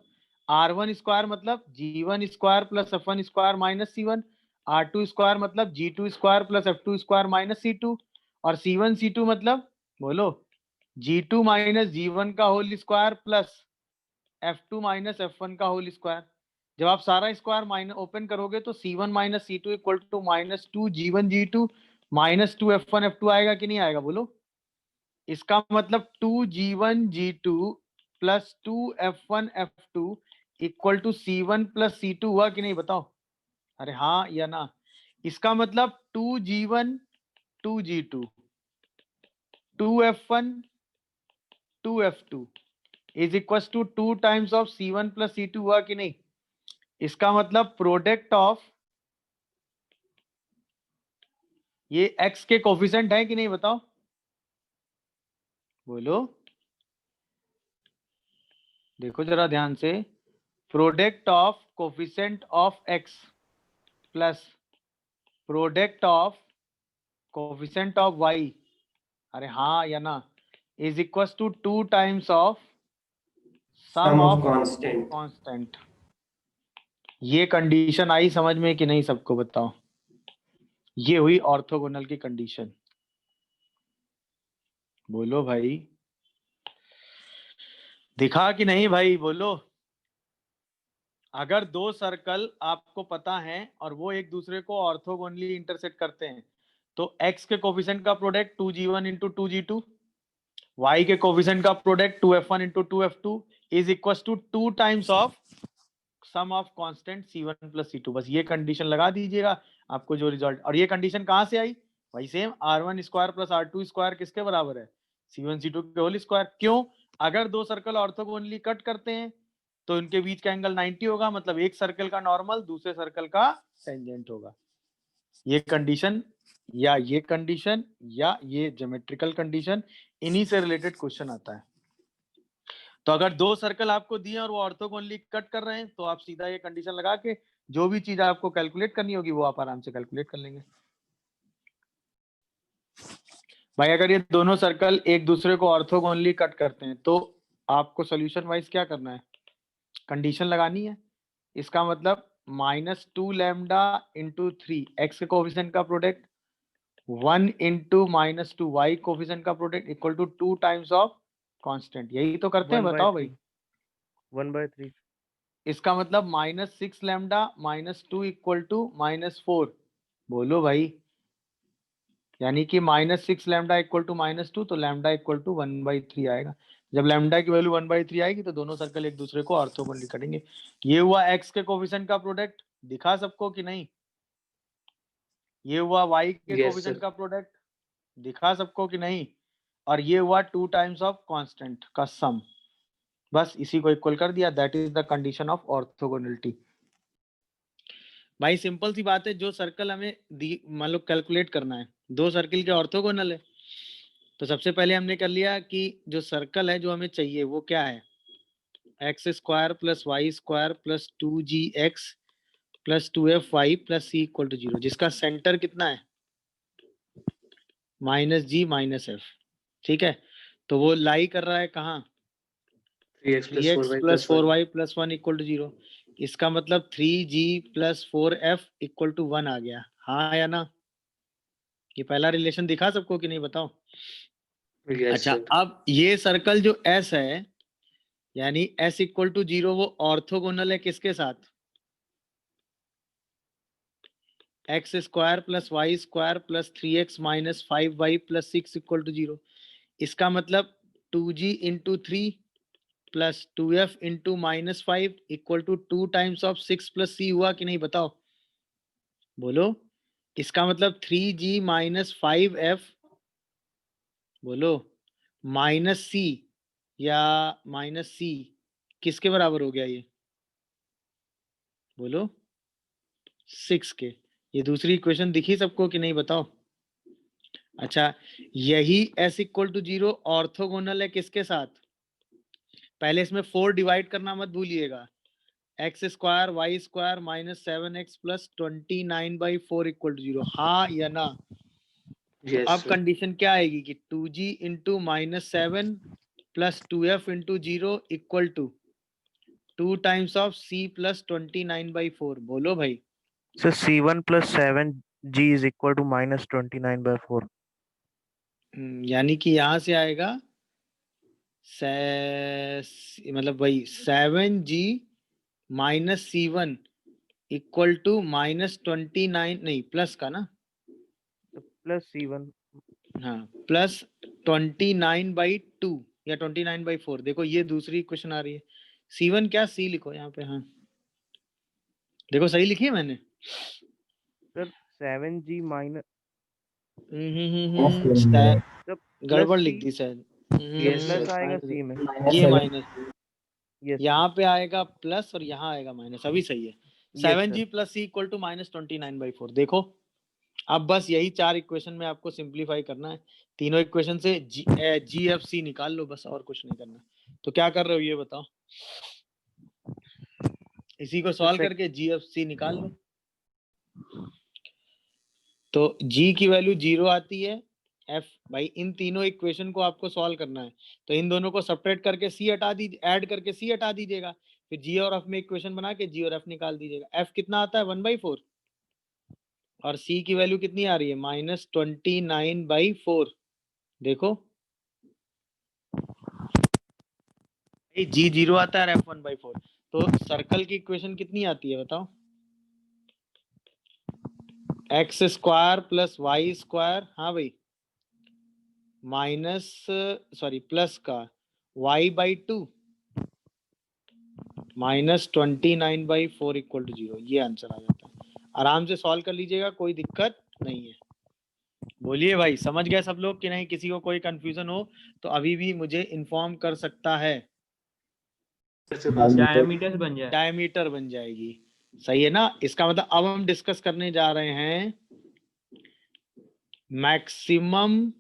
r1 स्क्वायर मतलब g1 square plus f1 square minus c1, r2 square मतलब g2 square plus f2 square minus c2, और c1 c2 मतलब बोलो g2 माइनस g1 का whole square plus f2 minus f1 का होल स्क्वायर। जब आप सारा स्क्वायर माइनस ओपन करोगे तो c1 minus c2 equal to minus 2g1 g2 minus 2f1 f2 आएगा कि नहीं आएगा, बोलो। इसका मतलब 2g1 g2 plus 2f1 f2 equal to c1 plus c2 हुआ कि नहीं, बताओ। अरे हाँ या ना। इसका मतलब 2g1 2g2 2f1 2f2 is equal to 2 times of c1 plus c2 हुआ कि नहीं। इसका मतलब प्रोडक्ट ऑफ ये x के कोफिशिएंट है कि नहीं, बताओ, बोलो। देखो जरा ध्यान से, product of coefficient of x plus product of coefficient of y, अरे हाँ या ना, is equal to 2 times of sum of constant. ये कंडीशन आई समझ में कि नहीं सबको, बताओ। ये हुई ऑर्थोगोनल की कंडीशन, बोलो भाई। दिखा कि नहीं भाई, बोलो। अगर दो सर्कल आपको पता है और वो एक दूसरे को ऑर्थोगोनली इंटरसेक्ट करते हैं तो x के कोफिशिएंट का product 2g1 into 2g2, y के कोफिशिएंट का product 2f1 into 2f2 is equal to 2 times of sum of constant c1 plus c2। बस ये कंडीशन लगा दीजिएगा, आपको जो रिजल्ट। और ये कंडीशन कहाँ से आई भाई, same r1 square plus r2 square किसके बराबर है, c1 c2 के होल स्क्वायर। क्यों, अगर दो सर्कल ऑर्थोगोनली कट करते हैं तो इनके बीच का एंगल 90 होगा, मतलब एक सर्कल का नॉर्मल दूसरे सर्कल का टेंजेंट होगा। ये कंडीशन या ये कंडीशन या ये ज्योमेट्रिकल कंडीशन, इन्हीं से रिलेटेड क्वेश्चन आता है। तो अगर दो सर्कल आपको दिए और वो ऑर्थोगोनली कट कर रहे हैं तो आप सीधा ये कंडीशन लगा के जो भी चीज आपको कैलकुलेट करनी होगी वो आप आराम से कैलकुलेट कर लेंगे। भाई अगर ये दोनों सर्कल एक दूसरे को ऑर्थोगोनली कट करते हैं तो आपको सोल्यूशन वाइज क्या करना है, कंडीशन लगानी है। इसका मतलब माइनस 2 लैम्डा इंटू 3 एक्स के कोफिशिएंट का product 1 into minus 2 Y coefficient का product equal to 2 times of constant. यही तो करते हैं, बताओ भाई। 1/3। इसका मतलब minus 6 lambda minus 2 equal to minus 4, बोलो भाई। यानी कि minus 6 lambda equal to minus 2, तो लैम्डा इक्वल टू 1/3 आएगा। जब लैम्डा की वैल्यू 1/3 आएगी तो दोनों सर्कल एक दूसरे को ऑर्थोगोनली कटेंगे। ये हुआ x के कोफिशिएंट का प्रोडक्ट, दिखा सबको कि नहीं। ये हुआ y के Yes, कोफिशिएंट sir. का प्रोडक्ट, दिखा सबको कि नहीं। और ये हुआ 2 टाइम्स ऑफ कांस्टेंट का सम, बस इसी को इक्वल कर दिया। That is the condition of orthogonality. भाई सिंपल सी बात है, जो सर्कल हमें मान लो कैलकुलेट करना है, दो सर्कल के ऑर्थोगोनल है, तो सबसे पहले हमने कर लिया कि जो सर्कल है जो हमें चाहिए वो क्या है, x square plus y square plus 2gx plus 2f(y) plus c equal to 0, जिसका सेंटर कितना है -g -f। ठीक है, तो वो लाई कर रहा है कहाँ 3x plus 3x 4y plus plus 1. 4y plus 1 equal to 0। इसका मतलब 3g plus 4f equal to 1 आ गया, हाँ या ना? ये पहला रिलेशन दिखा सबको कि नहीं बताओ? Yes, अच्छा, sir. अब ये सर्कल जो S है, यानी S इक्वल टू 0, वो ऑर्थोगोनल है किसके साथ? x square plus y square plus 3x minus 5y plus 6 equal to 0। इसका मतलब 2g into 3 plus 2f into minus 5 equal to 2 times of 6 plus c हुआ कि नहीं बताओ? बोलो। इसका मतलब 3g माइनस 5f, बोलो, माइनस c या माइनस c किसके बराबर हो गया ये? बोलो 6 के। ये दूसरी इक्वेशन दिखी सबको कि नहीं बताओ? अच्छा, यही s इक्वल टू 0 ऑर्थोगोनल है किसके साथ? पहले इसमें 4 डिवाइड करना मत भूलिएगा। X square y square minus 7x plus 29/4 equal to 0, हाँ या ना? तो Yes, अब sir. कंडीशन क्या आएगी कि 2g into minus 7 plus 2f into 0 equal to 2 times of c plus 29/4। बोलो भाई। Sir C1 plus 7g is equal to minus 29/4. यानी कि यहाँ से आएगा मतलब भाई 7g minus C1 equal to minus 29, नहीं प्लस का ना, तो plus C1. हाँ प्लस 29/2 या 29/4। देखो ये दूसरी क्वेश्चन आ रही है। C1 क्या, C लिखो यहाँ पे, हाँ देखो सही लिखी है मैंने। सर 7g minus Plus गड़बड़ C, लिख दी शायद। Yes, plus sir. आएगा C में. ये माइनस, Yes, यहाँ पे आएगा प्लस और यहाँ आएगा माइनस, अभी सही है। Yes, 7g plus c equal to minus 29/4। देखो अब बस यही 4 इक्वेशन में आपको सिंप्लीफाई करना है। तीनों इक्वेशन से जी एफ सी निकाल लो, बस और कुछ नहीं करना। तो क्या कर रहे हो ये बताओ? इसी को सॉल्व करके जी एफ सी निकाल लो। तो g की वैल्यू 0 आती है, f भाई इन तीनों इक्वेशन को आपको सॉल्व करना है, तो इन दोनों को सेपरेट करके c हटा दीजिए, ऐड करके c हटा दीजिएगा, फिर g और f में इक्वेशन बना के g और f निकाल दीजिएगा। f कितना आता है 1/4 और c की वैल्यू कितनी आ रही है -29/4। देखो g 0 आता है और f 1/4, तो सर्कल की इक्वेशन कितनी आती है बताओ? X square plus y square, हाँ भाई, माइनस सॉरी प्लस का y/2 माइनस 29/4 इक्वल टू 0। ये आंसर आ जाता है। आराम से सॉल्व कर लीजिएगा, कोई दिक्कत नहीं है। बोलिए भाई, समझ गए सब लोग कि नहीं? किसी को कोई कंफ्यूजन हो तो अभी भी मुझे इन्फॉर्म कर सकता है। डायमीटर बन जाए। डायमीटर बन जाएगी, सही है ना? इसका मतलब अब हम डिस्कस करने जा रहे हैं maximum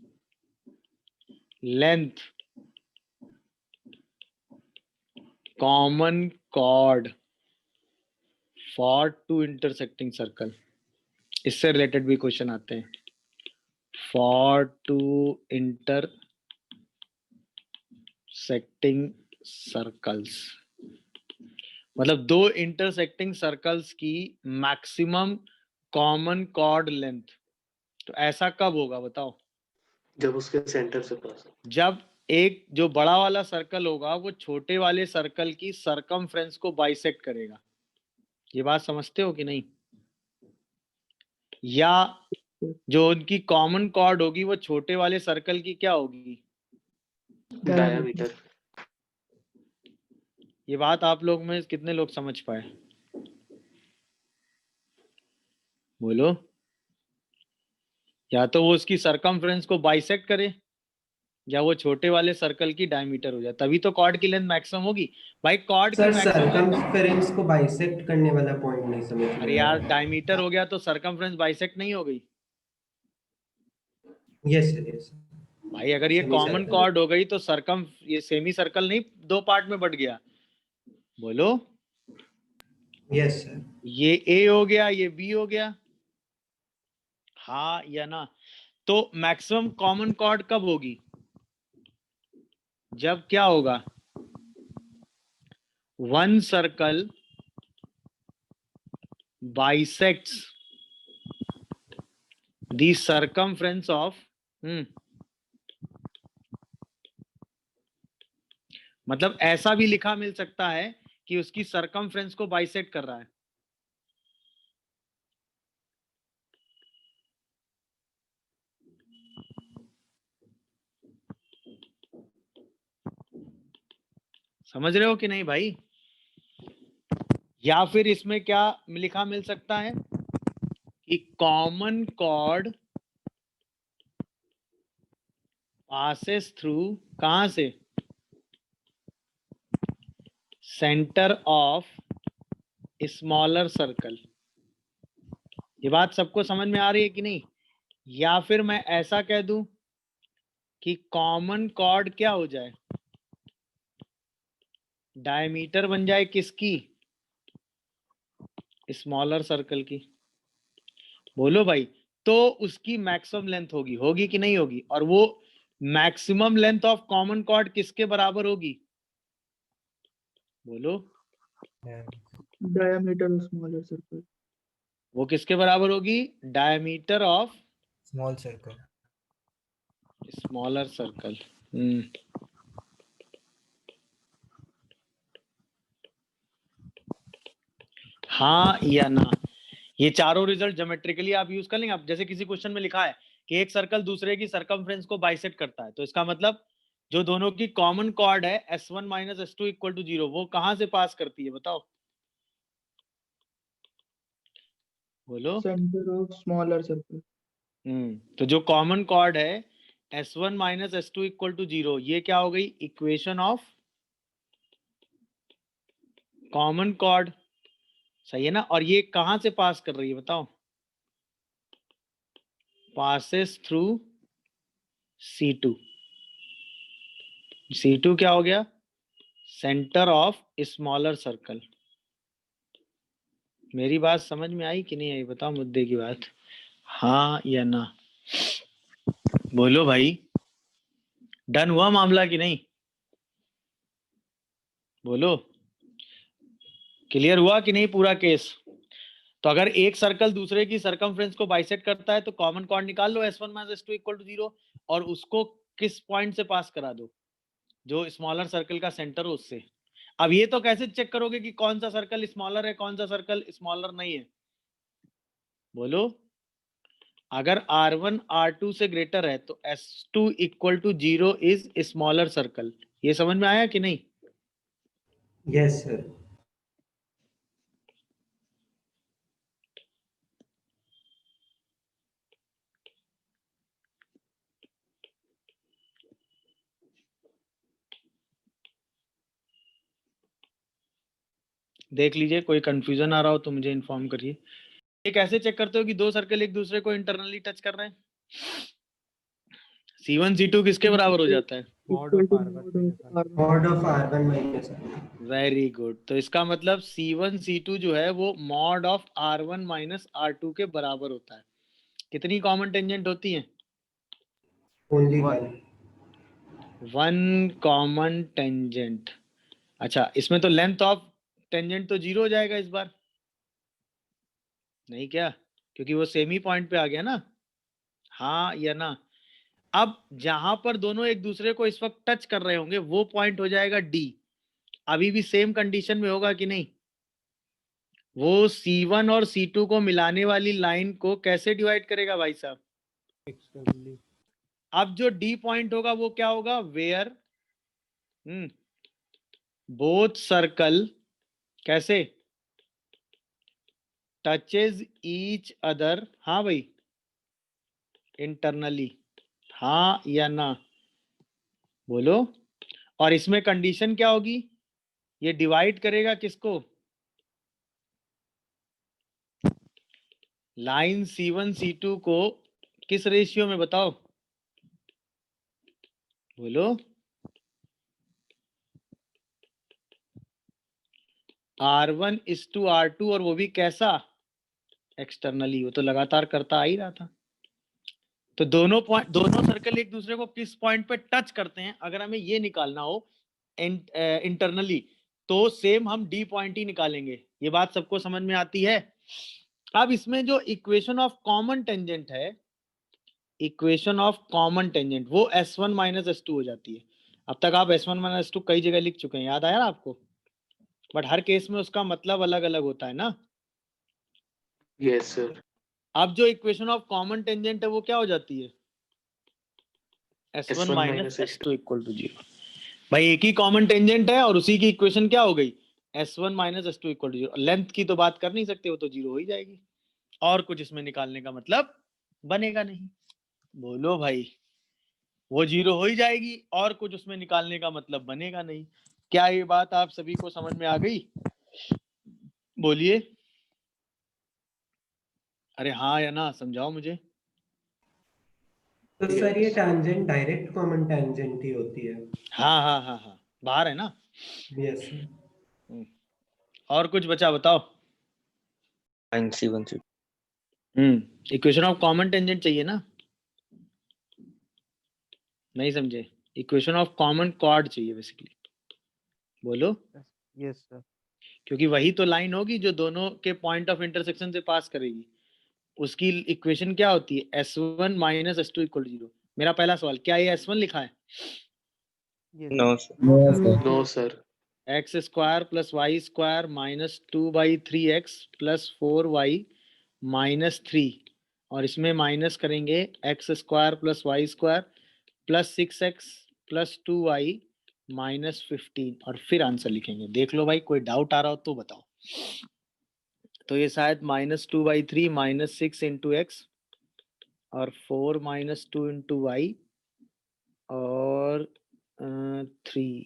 length common chord for two intersecting circle. इससे रिलेटेड भी क्वेश्चन आते हैं। फॉर टू इंटरसेक्टिंग सर्कल्स मतलब दो इंटरसेक्टिंग सर्कल्स की मैक्सिमम कॉमन कॉर्ड लेंथ। तो ऐसा कब होगा बताओ? जब उसके सेंटर से पास हो। जब एक जो बड़ा वाला सर्कल होगा वो छोटे वाले सर्कल की सरकमफ्रेंस को बाइसेक्ट करेगा। ये बात समझते हो कि नहीं? या जो उनकी कॉमन कॉर्ड होगी वो छोटे वाले सर्कल की क्या होगी? डायमीटर। ये बात आप लोग में कितने लोग समझ पाए? बोलो। या तो वो उसकी सरकमफ्रेंस को बाइसेक्ट करे या वो छोटे वाले सर्कल की डायमीटर हो जाए, तभी तो कॉर्ड की लेंथ मैक्सिमम होगी। भाई कॉर्ड की सर मैक्सिमम लेंथ, सरकमफेरेंस को बाइसेक्ट करने वाला पॉइंट नहीं समझ में अरे आया। यार डायमीटर हो गया तो सरकमफ्रेंस बाइसेक्ट नहीं हो गई? Yes sir, yes. भाई अगर ये सेमी कॉमन सर्कल। कॉर्ड हो गई तो ये सेमी सर्कल नहीं दो पार्ट में बट गया। बोलो। Yes sir. ये ए हो गया, ये बी हो गया, हाँ या ना? तो मैक्सिमम कॉमन कॉर्ड कब होगी? जब क्या होगा? One circle bisects the circumference of मतलब ऐसा भी लिखा मिल सकता है कि उसकी सरकमफ्रेंस को बाइसेक्ट कर रहा है। समझ रहे हो कि नहीं भाई? या फिर इसमें क्या लिखा मिल सकता है कि कॉमन कॉर्ड पासेस थ्रू, कहां से? Centre of smaller circle. ये बात सबको समझ में आ रही है कि नहीं? या फिर मैं ऐसा कह दूं कि कॉमन कॉर्ड क्या हो जाए, डायमीटर बन जाए किसकी? स्मॉलर सर्कल की। बोलो भाई, तो उसकी मैक्सिमम लेंथ होगी, होगी कि नहीं होगी? और वो maximum length of common cord किसके बराबर होगी? बोलो। diameter of smaller circle. वो किसके बराबर होगी? Diameter of Small circle. Smaller circle. हाँ या ना? ये चारों रिजल्ट ज्योमेट्रिकली आप यूज कर लेंगे। आप जैसे किसी क्वेश्चन में लिखा है कि एक सर्कल दूसरे की सरकमफ्रेंस को बाइसेक्ट करता है, तो इसका मतलब जो दोनों की कॉमन कॉर्ड है S1 minus S2 equal to 0, वो कहां से पास करती है? बताओ, बोलो। Center of smaller circle. तो जो कॉमन कॉर्ड है S1 minus S2 equal to 0, ये क्या हो गई? Equation of common cord. सही है ना? और ये कहां से पास कर रही है बताओ? Passes through C2। C2 क्या हो गया? Centre of smaller circle. मेरी बात समझ में आई कि नहीं आई? बताओ मुद्दे की बात, हाँ या ना? बोलो भाई, डन हुआ मामला कि नहीं? बोलो, क्लियर हुआ कि नहीं पूरा केस? तो अगर एक सर्कल दूसरे की सरकमफ्रेंस को बाइसेक्ट करता है तो कॉमन कॉर्ड निकाल लो S1 minus S2 equal to 0, और उसको किस पॉइंट से पास करा दो? जो स्मॉलर सर्कल का सेंटर हो उससे। अब ये तो कैसे चेक करोगे कि कौन सा सर्कल स्मॉलर है, कौन सा सर्कल स्मॉलर नहीं है? बोलो। अगर R1 R2 से ग्रेटर है तो S2 equal to 0 is smaller circle. ये समझ में आया कि नहीं? Yes, sir. देख लीजिए, कोई कंफ्यूजन आ रहा हो तो मुझे इन्फॉर्म करिए। ये कैसे चेक करते हो कि दो सर्कल एक दूसरे को इंटरनली टच कर रहे हैं? C1 C2 किसके बराबर हो जाता है? Mod Equal of to R1 mod minus of R2. R1. Mod of R1 minus R2. Very good. तो इसका मतलब C1 C2 जो है वो mod of R1 minus R2 के बराबर होता है। कितनी कॉमन टेंजेंट होती है? Only One. one. One common tangent. अच्छा, इसमें तो लेंथ ऑफ टेंजेंट तो 0 हो जाएगा इस बार, नहीं क्या? क्योंकि वो सेम ही पॉइंट पे आ गया ना, हाँ या ना? अब जहां पर दोनों एक दूसरे को इस वक्त टच कर रहे होंगे वो पॉइंट हो जाएगा D। अभी भी सेम कंडीशन में होगा कि नहीं? वो C1 और C2 को मिलाने वाली लाइन को कैसे डिवाइड करेगा भाई साहब? Externally. अब जो D पॉइंट होगा वो क्या होगा? वेयर बोथ सर्कल कैसे टचेज ईच अदर, हाँ भाई, इंटरनली, हाँ या ना? बोलो। और इसमें कंडीशन क्या होगी? ये डिवाइड करेगा किसको? लाइन C1 C2 को किस रेशियो में बताओ? बोलो। R1 is to R2 और वो भी कैसा, एक्सटर्नली, वो तो लगातार करता आ ही रहा था। तो दोनों सर्कल एक दूसरे को किस पॉइंट पे टच करते हैं, अगर हमें ये निकालना हो इंटरनली, तो सेम हम डी पॉइंट ही निकालेंगे। ये बात सबको समझ में आती है। अब इसमें जो इक्वेशन ऑफ कॉमन टेंजेंट है, इक्वेशन ऑफ कॉमन टेंजेंट, वो S1 माइनस S2 हो जाती है। अब तक आप S1 माइनस S2 कई जगह लिख चुके हैं, याद आया ना आपको? बट हर केस में उसका मतलब अलग अलग होता है ना। Yes, sir. अब जो इक्वेशन ऑफ कॉमन टेंजेंट है वो क्या हो जाती है, S1 minus S2 equal to 0। भाई एक ही कॉमन टेंजेंट है और उसी की इक्वेशन क्या हो गई, S1 minus S2 equal to 0। Length की तो बात कर नहीं सकते, वो तो 0 हो ही जाएगी, और कुछ इसमें निकालने का मतलब बनेगा नहीं। बोलो भाई, वो 0 हो ही जाएगी और कुछ उसमें निकालने का मतलब बनेगा नहीं। क्या ये बात आप सभी को समझ में आ गई? बोलिए, अरे हाँ या ना, समझाओ मुझे। तो सर ये टैंजेंट डायरेक्ट कॉमन टैंजेंट ही होती है। हाँ हाँ हाँ हाँ, बाहर है ना। यस और कुछ बचा, बताओ। Fine, C1, C2. Equation of common tangent चाहिए ना, नहीं समझे? इक्वेशन ऑफ कॉमन कॉर्ड चाहिए बेसिकली। बोलो, यस सर। क्योंकि वही तो लाइन होगी जो दोनों के पॉइंट ऑफ इंटरसेक्शन से पास करेगी। उसकी इक्वेशन क्या होती है, S1 minus S2 equal to 0। मेरा पहला सवाल, क्या ये S1 लिखा है? No, sir. No, sir. X square plus y square minus 2/3x plus 4y minus 3, और इसमें माइनस करेंगे x square plus y square plus 6x plus 2y minus 15, और फिर आंसर लिखेंगे। देख लो भाई, कोई डाउट आ रहा हो तो बताओ। तो ये शायद -2/3 माइनस 6 इंटू एक्स और 4 माइनस 2 इंटू वाई और 3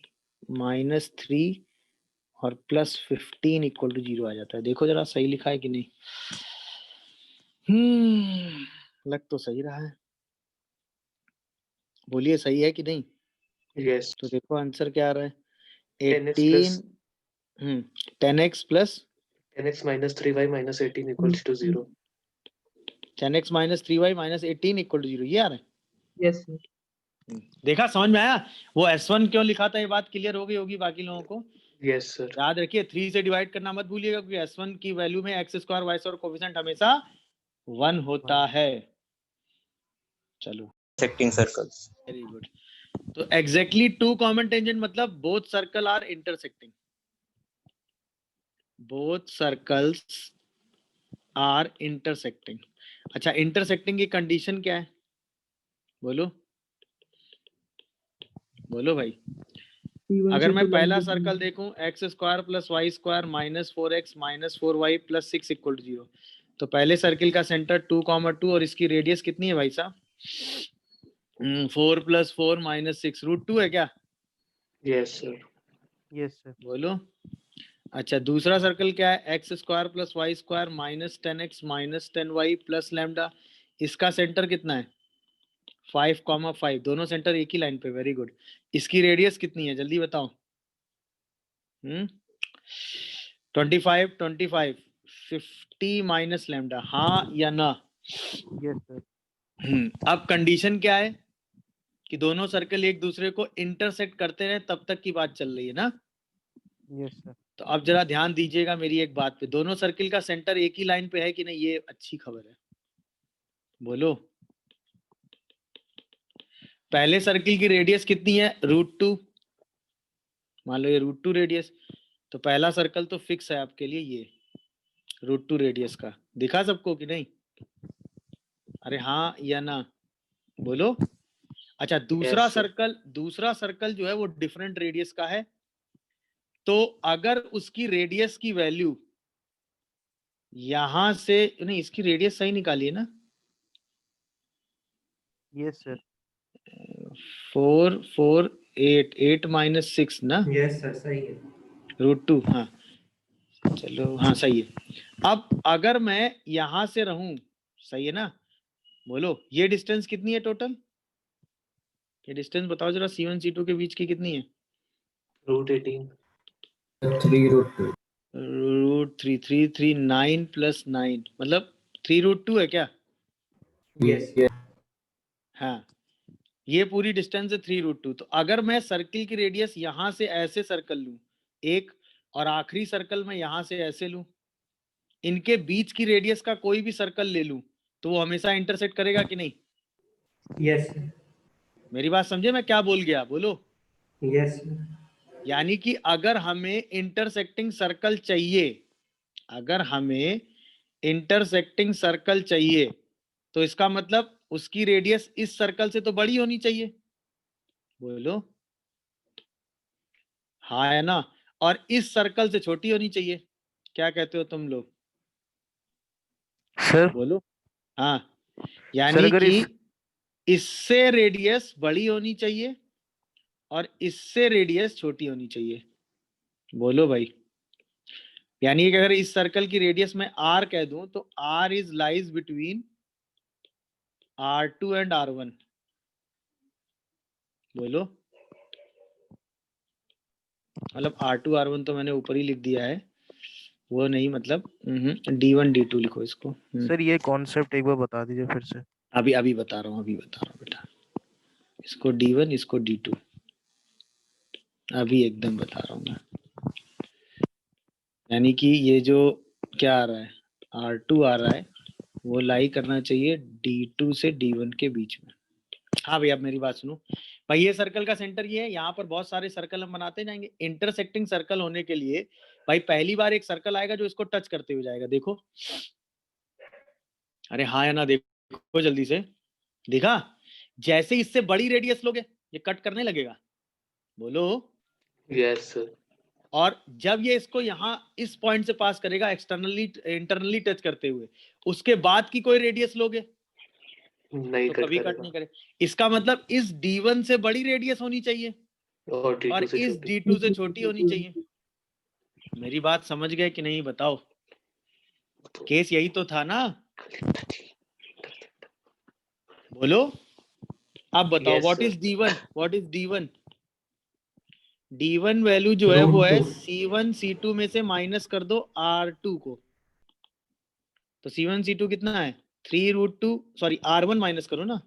माइनस 3 और प्लस 15 इक्वल टू 0 आ जाता है। देखो जरा सही लिखा है कि नहीं। लग तो सही रहा है, बोलिए सही है कि नहीं। Yes. तो देखो आंसर क्या आ रहा है, 10x plus 10x plus 10x minus 3y minus 18 equals to 0. 10x minus 3y minus 18 equal to 0, ये आ रहा है। Yes, sir. देखा, समझ में आया? वो S1 क्यों लिखा था, ये बात क्लियर हो गई होगी बाकी लोगों को। Yes, sir. याद रखिए 3 से डिवाइड करना मत भूलिएगा, क्योंकि S1 की वैल्यू में x square y square coefficient हमेशा 1 होता है। चलो, Intersecting circles. Very good. तो एग्जैक्टली टू कॉमन टेंजेंट मतलब both circle are intersecting, both circles are intersecting. अच्छा, इंटरसेक्टिंग की कंडीशन क्या है, बोलो बोलो भाई। C1, अगर मैं C2 पहला line सर्कल between- देखूं x square plus y square minus 4x minus 4y plus 6 equal to 0, तो पहले सर्किल का सेंटर 2,2 और इसकी रेडियस कितनी है भाई साहब? 4 + 4 - 6 √2 है क्या? Yes, sir. Yes sir. बोलो। अच्छा, दूसरा सर्कल क्या है, x square plus y square minus 10x minus 10y plus lambda. इसका सेंटर कितना है? 5,5। दोनों सेंटर एक ही लाइन पे, वेरी गुड। इसकी रेडियस कितनी है, जल्दी बताओ। 25 25 50 माइनस लैम्डा, हाँ या ना? Yes sir. अब कंडीशन क्या है कि दोनों सर्कल एक दूसरे को इंटरसेक्ट करते रहे, तब तक की बात चल रही है ना। Yes sir. तो अब जरा ध्यान दीजिएगा मेरी एक बात पे, दोनों सर्किल का सेंटर एक ही लाइन पे है कि नहीं, ये अच्छी खबर है। बोलो, पहले सर्किल की रेडियस कितनी है, √2। मान लो ये √2 रेडियस, तो पहला सर्कल तो फिक्स है आपके लिए, ये √2 रेडियस का। दिखा सबको कि नहीं? अरे हाँ या ना, बोलो। अच्छा, दूसरा Yes, sir. सर्कल जो है वो डिफरेंट रेडियस का है, तो अगर उसकी रेडियस की वैल्यू यहां से, नहीं इसकी रेडियस सही निकालिए ना, यस सर। 4 4 8 8 - 6 ना, यस सर सही है। √2। हाँ चलो, हाँ सही है। अब अगर मैं यहां से रहूं, सही है ना, बोलो ये डिस्टेंस कितनी है टोटल, ये डिस्टेंस बताओ जरा, C1 C2 के बीच की कितनी है? √18. 3 √2. √3 9 + 9 मतलब 3√2 है क्या? Yes. हाँ, ये पूरी डिस्टेंस है 3√2। तो अगर मैं सर्किल की रेडियस यहां से ऐसे सर्कल लूं एक, और आखिरी सर्कल में यहां से ऐसे लूं, इनके बीच की रेडियस का कोई भी सर्कल ले लूं, तो वो हमेशा इंटरसेक्ट करेगा कि नहीं? Yes. मेरी बात समझे मैं क्या बोल गया? बोलो। Yes. यानी कि अगर हमें इंटरसेक्टिंग सर्कल चाहिए, अगर हमें इंटरसेक्टिंग सर्कल चाहिए, तो इसका मतलब उसकी रेडियस इस सर्कल से तो बड़ी होनी चाहिए। बोलो हाँ है ना? और इस सर्कल से छोटी होनी चाहिए। क्या कहते हो तुम लोग? सर बोलो हाँ। सर यानी अगर कि इस इससे रेडियस बड़ी होनी चाहिए और इससे रेडियस छोटी होनी चाहिए। बोलो भाई। यानी कि अगर इस सर्कल की रेडियस मैं r कह दूं, तो r is lies between R2 and R1। बोलो मतलब R2 R1 तो मैंने ऊपर ही लिख दिया है, वो नहीं मतलब D1 D2 लिखो इसको। सर ये कॉन्सेप्ट एक बार बता दीजिए फिर से। अभी बता रहा हूँ बेटा। इसको D1 इसको D2, अभी एकदम बता रहा हूँ मैं। यानी कि ये जो क्या आ रहा है, R2 आ रहा है, वो लाई करना चाहिए D2 से D1 के बीच में। हाँ भाई अब मेरी बात सुनो भाई, ये सर्कल का सेंटर ये है, यहाँ पर बहुत सारे सर्कल हम बनाते जाएंगे। इंटरसेक्टिंग सर्कल होने के लिए भाई पहली बार एक सर्कल आएगा जो इसको टच करते हुए जाएगा। देखो, अरे हाँ या ना, देखो जल्दी से, देखा? जैसे इससे बड़ी रेडियस लोगे ये कट करने लगेगा। बोलो। Yes, sir. और जब ये इसको यहाँ इस पॉइंट से पास करेगा एक्सटर्नली इंटरनली टच करते हुए, उसके बाद की कोई रेडियस लोगे नहीं तो कट कभी कट करेगा नहीं करे। इसका मतलब इस D1 से बड़ी रेडियस होनी चाहिए और और D2 से इस छोटी। D2 से छोटी होनी चाहिए। मेरी बात समझ गए कि नहीं बताओ? केस यही तो था ना? बोलो अब बताओ। Yes, what sir. Is D1? What is D1? D1 value जो है वो है C1 C2 में से माइनस कर दो R2 को, तो C1 C2 कितना है? 3√2, सॉरी R1 माइनस करो ना,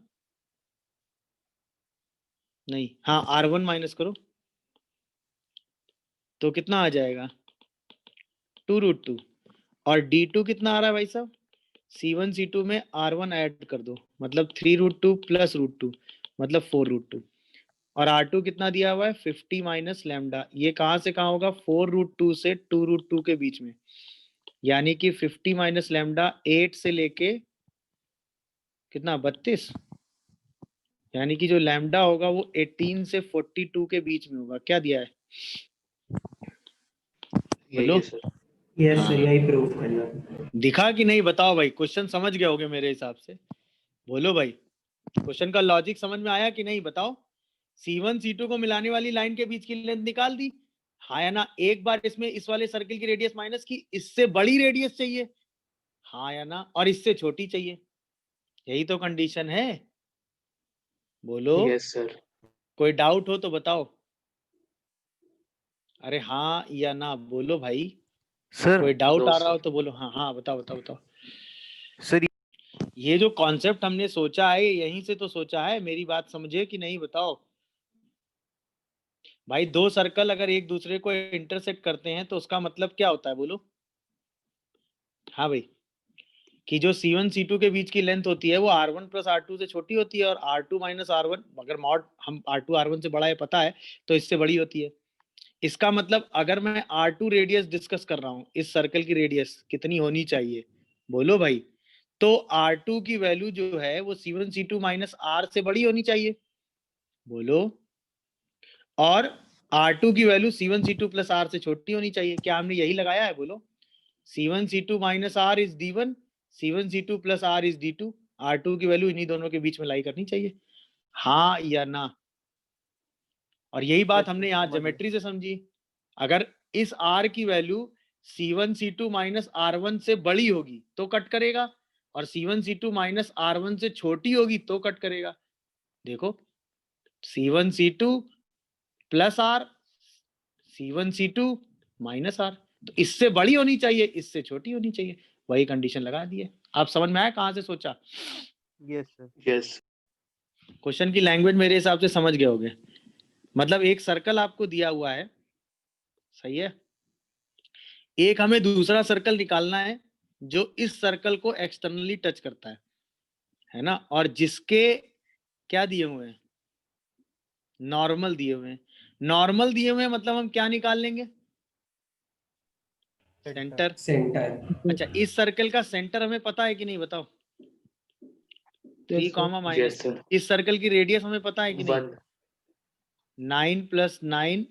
नहीं हाँ R1 माइनस करो तो कितना आ जाएगा? 2√2। और D2 कितना आ रहा है भाई साहब? C1 C2 में R1 ऐड कर दो, मतलब 3√2 प्लस √2 मतलब 4√2। और R2 कितना दिया हुआ है? 50 माइनस लैम्डा। ये कहाँ से कहाँ होगा? 4√2 से 2√2 के बीच में। यानी कि 50 माइनस लैम्डा 8 से लेके कितना 32, यानी कि जो लैम्डा होगा वो 18 से 42 के बीच में होगा। क्या दिया है? यही बोलो है सर। Yes, हाँ। sir. यही प्रूफ करना। दिखा कि नहीं बताओ भाई? क्वेश्चन समझ गए होगे मेरे हिसाब से। बोलो भाई, क्वेश्चन का लॉजिक समझ में आया कि नहीं बताओ? C1 C2 को मिलाने वाली लाइन के बीच की लेंथ निकाल दी, हाँ या ना? एक बार इसमें इस वाले सर्किल की रेडियस माइनस की, इससे बड़ी रेडियस चाहिए, हाँ या ना? और इससे छोटी चाहिए, यही तो कंडीशन है। बोलो यस सर। कोई डाउट हो तो बताओ। अरे हाँ या ना बोलो भाई। सर कोई डाउट नो आ रहा हो सर। तो बोलो। हाँ बताओ। सर ये जो कॉन्सेप्ट हमने सोचा है यहीं से तो सोचा है। मेरी बात समझे कि नहीं बताओ? भाई दो सर्कल अगर एक दूसरे को इंटरसेक्ट करते हैं तो उसका मतलब क्या होता है? बोलो हाँ भाई, कि जो C1 C2 के बीच की लेंथ होती है वो R1 प्लस R2 से छोटी होती है, और R2 माइनस R1, अगर मॉड हम R2 R1 से बड़ा है पता है, तो इससे बड़ी होती है। इसका मतलब अगर मैं R2 रेडियस डिस्कस कर रहा हूँ, इस सर्कल की रेडियस कितनी होनी चाहिए? बोलो भाई। तो R2 की वैल्यू जो है वो C1 C2 माइनस R से बड़ी होनी चाहिए। बोलो। और R2 की value C1 C2 plus R से छोटी होनी चाहिए। क्या हमने यही लगाया है? बोलो। C1 C2 minus R is D1, C1 C2 plus R is D2। R2 की वैल्यू इन्हीं दोनों के बीच में लाई करनी चाहिए, हाँ या ना? और यही बात हमने यहाँ ज्योमेट्री से समझी। अगर इस R की value C1 C2 minus R1 से बड़ी होगी तो कट करेगा, और C1 C2 माइनस R1 से छोटी होगी तो कट करेगा। देखो, C1 C2 plus R, C1 C2 minus R, तो इससे बड़ी होनी चाहिए, इससे छोटी होनी चाहिए, वही कंडीशन लगा दी है। आप समझ में आया कहाँ से सोचा? Yes sir. Yes. क्वेश्चन की लैंग्वेज मेरे हिसाब से समझ गए होगे। मतलब एक सर्कल आपको दिया हुआ है, सही है, एक हमें दूसरा सर्कल निकालना है जो इस सर्कल को एक्सटर्नली टच करता है ना, और जिसके क्या दिए हुए हैं, नॉर्मल दिए हुए हैं। नॉर्मल दिए हुए हैं मतलब हम क्या निकाल लेंगे? सेंटर। सेंटर। अच्छा, इस सर्कल का सेंटर हमें पता है कि नहीं, बताओ? 3 sir. Comma minus. Yes, sir. इस सर्कल की रेडियस हमें पता है कि नहीं? 1. 9 +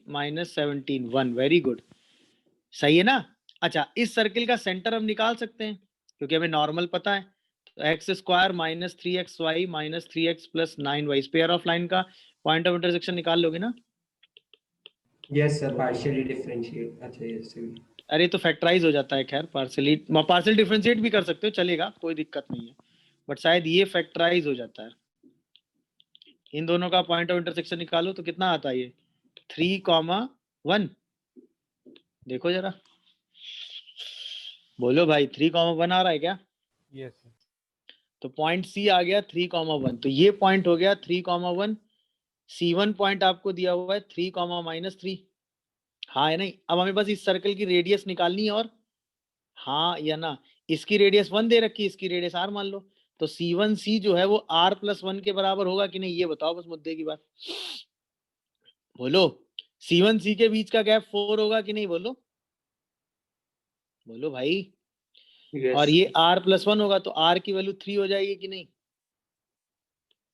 9 - 17 1। वेरी गुड, सही है ना। अच्छा, इस सर्कल का सेंटर हम निकाल सकते हैं क्योंकि हमें नॉर्मल पता है। तो x² - 3xy - 3x + 9y, pair of line का पॉइंट ऑफ इंटरसेक्शन निकाल लोगे ना? Yes sir, partially differentiate. अच्छा यस सर। अरे तो फैक्टराइज हो जाता है, खैर पार्शियल डिफरेंशिएट भी कर सकते हो, चलेगा, कोई दिक्कत नहीं है, बट शायद ये फैक्टराइज हो जाता है। इन दोनों का पॉइंट ऑफ इंटरसेक्शन निकालो तो कितना आता है ये? 3,1। देखो जरा, बोलो भाई, 3,1 आ रहा है क्या? Yes, sir. तो पॉइंट सी आ गया 3,1, तो ये पॉइंट हो गया 3,1। C1 पॉइंट आपको दिया हुआ है 3,-3। हाँ है नहीं? अब हमें बस इस सर्कल की रेडियस निकालनी है, और हाँ या ना? इसकी रेडियस 1 दे रखी है, इसकी रेडियस r मान लो, तो C1C जो है वो r+1 के बराबर होगा कि नहीं, ये बताओ बस मुद्दे की बात। बोलो, C1C के बीच का गैप 4 होगा कि नहीं, बोलो बोलो भाई। Yes. और ये r+1 होगा तो r की वैल्यू 3 हो जाएगी कि नहीं?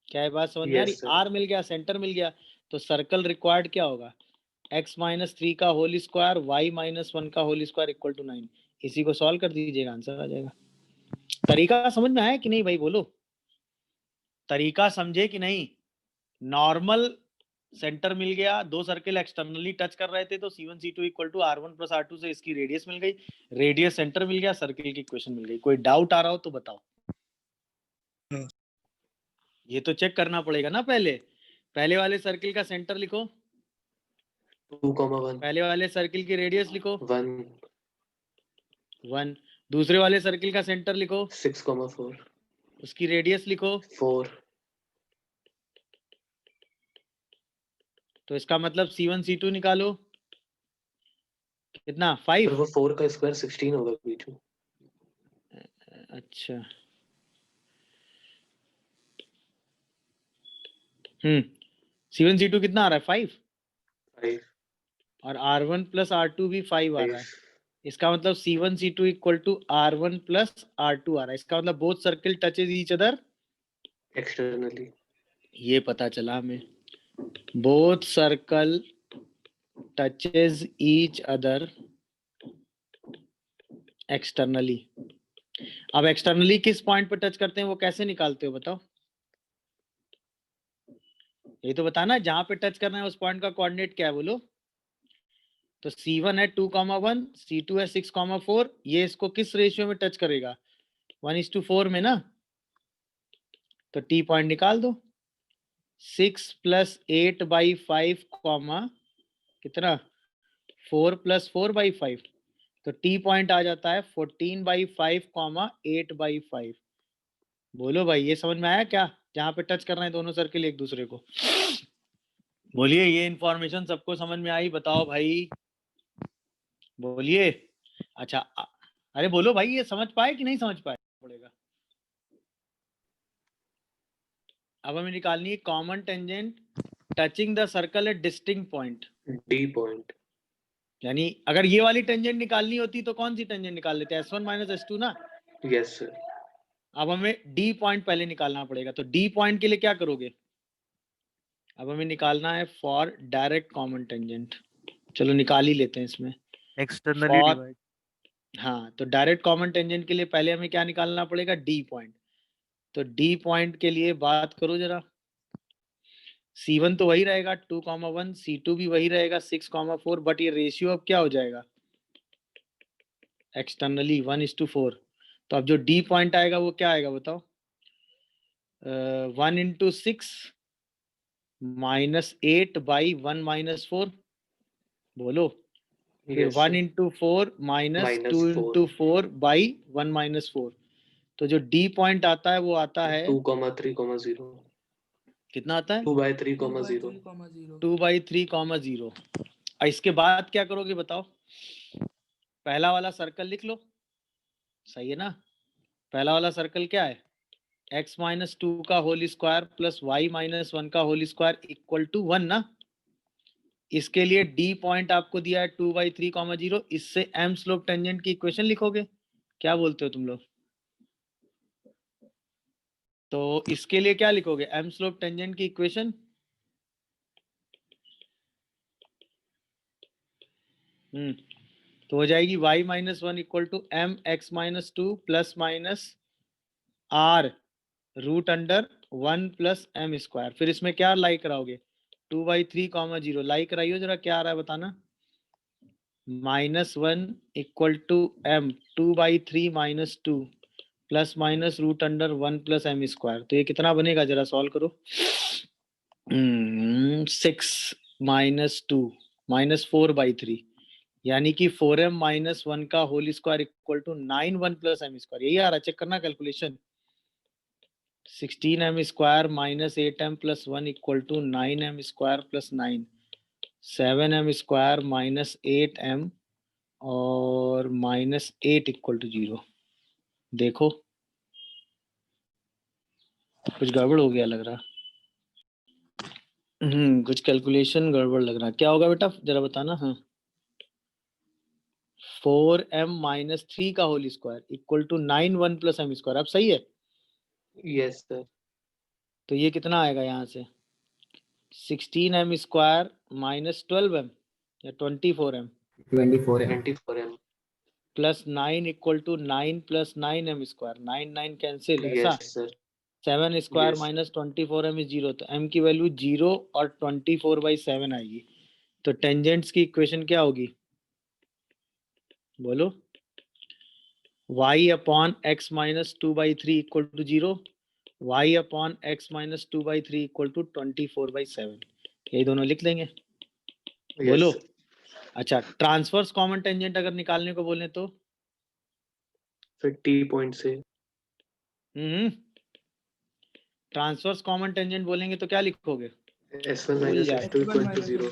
क्या ये बात समझ में आ रही? Yes, sir. r मिल गया, सेंटर मिल गया, तो सर्कल रिक्वायर्ड क्या होगा? x - 3 का होल स्क्वायर, y - 1 का होल स्क्वायर इक्वल टू 9। इसी को सॉल्व कर दीजिएगा, आंसर आ जाएगा। तरीका समझ में आया कि नहीं भाई, बोलो, तरीका समझे कि नहीं? नॉर्मल सेंटर मिल गया, दो सर्कल एक्सटर्नली टच कर रहे थे, तो C1 C2 equal to R1 + R2 से इसकी रेडियस मिल गई, रेडियस सेंटर मिल गया, सर्कल की इक्वेशन मिल गई। कोई डाउट आ रहा हो तो बताओ। नहीं। ये तो चेक करना पड़ेगा ना, पहले वाले सर्कल का सेंटर लिखो, 2,1. पहले वाले सर्कल की रेडियस लिखो 1. 1, दूसरे वाले सर्कल का सेंटर लिखो, 6,4. उसकी रेडियस लिखो, 4. तो इसका मतलब C1 C2 निकालो, कितना? 5। फिर वो 4 का स्क्वायर 16 होगा बीच में. अच्छा, C1 C2 कितना आ रहा है? 5। 5. और R1 + R2 भी 5 आ रहा है। 5. इसका मतलब C1 C2 equal to R1 + R2 आ रहा है। इसका मतलब both circle touches each other. Externally. ये पता चला हमें, both circle touches each other externally. अब एक्सटर्नली किस पॉइंट पर टच करते हैं, वो कैसे निकालते हो बताओ? ये तो बताना, जहां पे टच करना है उस पॉइंट का कोऑर्डिनेट क्या है, बोलो। तो C1 है 2,1, C2 है 6,4, ये इसको किस रेशियो में टच करेगा? 1:4 में ना। तो T पॉइंट निकाल दो, 6 + 8/5 कॉमा कितना, 4 + 4/5, तो T पॉइंट आ जाता है 14/5 कॉमा 8/5। बोलो भाई, ये समझ में आया क्या? जहां पे टच कर रहे हैं दोनों सर्कल एक दूसरे को। बोलिए, ये इंफॉर्मेशन सबको समझ में आई? बताओ भाई, बोलिए। अच्छा अरे बोलो भाई, ये समझ पाए कि नहीं समझ पाए? पड़ेगा। अब हमें निकालनी है common tangent touching the circle eight distinct point. D point. यानी अगर ये वाली टेंजेंट निकालनी होती तो कौन सी टेंजेंट निकाल लेते? S1 - S2 ना। Yes, sir. अब हमें D पॉइंट पहले निकालना पड़ेगा, तो D पॉइंट के लिए क्या करोगे? अब हमें निकालना है फॉर डायरेक्ट कॉमन टेंजेंट। चलो निकाल ही लेते हैं इसमें। Externally For- divide. हाँ, तो डायरेक्ट कॉमन टेंजेंट के लिए पहले हमें क्या निकालना पड़ेगा? D point. तो D पॉइंट के लिए बात करो जरा। C1 तो वही रहेगा 2,1, C2 भी वही रहेगा 6,4, बट ये रेशियो अब क्या हो जाएगा? एक्सटर्नली 1:4। तो अब जो D पॉइंट आएगा वो क्या आएगा बताओ? 1 × 6 - 8/1 - 4। बोलो, फिर Yes, 1 sir. Into 4 minus Minus 2 4. Into 4 by 1 minus 4। तो जो डी पॉइंट आता है वो आता है 2,3,0. कितना आता है 2/3,0. 2/3, 0। इसके बाद क्या करोगे बताओ? पहला वाला सर्कल लिख लो, सही है ना? पहला वाला सर्कल क्या है? x माइनस 2 का whole square plus y minus 1 का होल स्क्वायर इक्वल टू 1 ना। इसके लिए डी पॉइंट आपको दिया है 2/3, 0। इससे m स्लोप टेंजेंट की इक्वेशन लिखोगे। क्या बोलते हो तुम लोग? तो इसके लिए क्या लिखोगे? m स्लोप टेंजेंट की इक्वेशन तो हो जाएगी y minus 1 equal to m x minus 2 plus minus r root under 1 plus m square. फिर इसमें क्या लाई कराओगे? 2/3, 0 लाई कराइयो जरा, क्या आ रहा है बताना? -1 equal to m 2/3 minus 2 plus minus root under 1 plus m square. तो ये कितना बनेगा जरा सॉल्व करो। 6 माइनस 2 माइनस 4/3 यानी कि 4m माइनस 1 का whole square equal to 9 1 plus m square. यही आ रहा, चेक करना calculation. 16m square minus 8m plus 1 equal to 9m square plus 9, 7m square minus 8m और माइनस 8 इक्वल टू 0। देखो कुछ गड़बड़ हो गया लग रहा। कुछ कैलकुलेशन गड़बड़ लग रहा। क्या होगा बेटा जरा बताना। हाँ 4m माइनस 3 का whole square equal to 9 1 plus m square. अब सही है? Yes, sir. तो ये कितना आएगा यहाँ से? 16m स्क्वायर माइनस 12m या 24m 24M. Plus 9 equal to 9 plus 9m square. 9 9 cancel, ऐसा। Yes, sir. 7 square Yes. Minus 24m is 0। तो m की वैल्यू 0 और 24/7 आएगी। तो टेंजेंट्स की इक्वेशन क्या होगी बोलो? y upon x minus 2/3 equal to 0, y upon x minus 2/3 equal to 24/7। यही दोनों लिख लेंगे। Yes, बोलो। sir. अच्छा, ट्रांसवर्स कॉमन टेंजेंट अगर निकालने को बोले तो फिर T पॉइंट से ट्रांसवर्स कॉमन टेंजेंट बोलेंगे तो क्या लिखोगे? S1 भूल minus जाए। S2 equal to 0.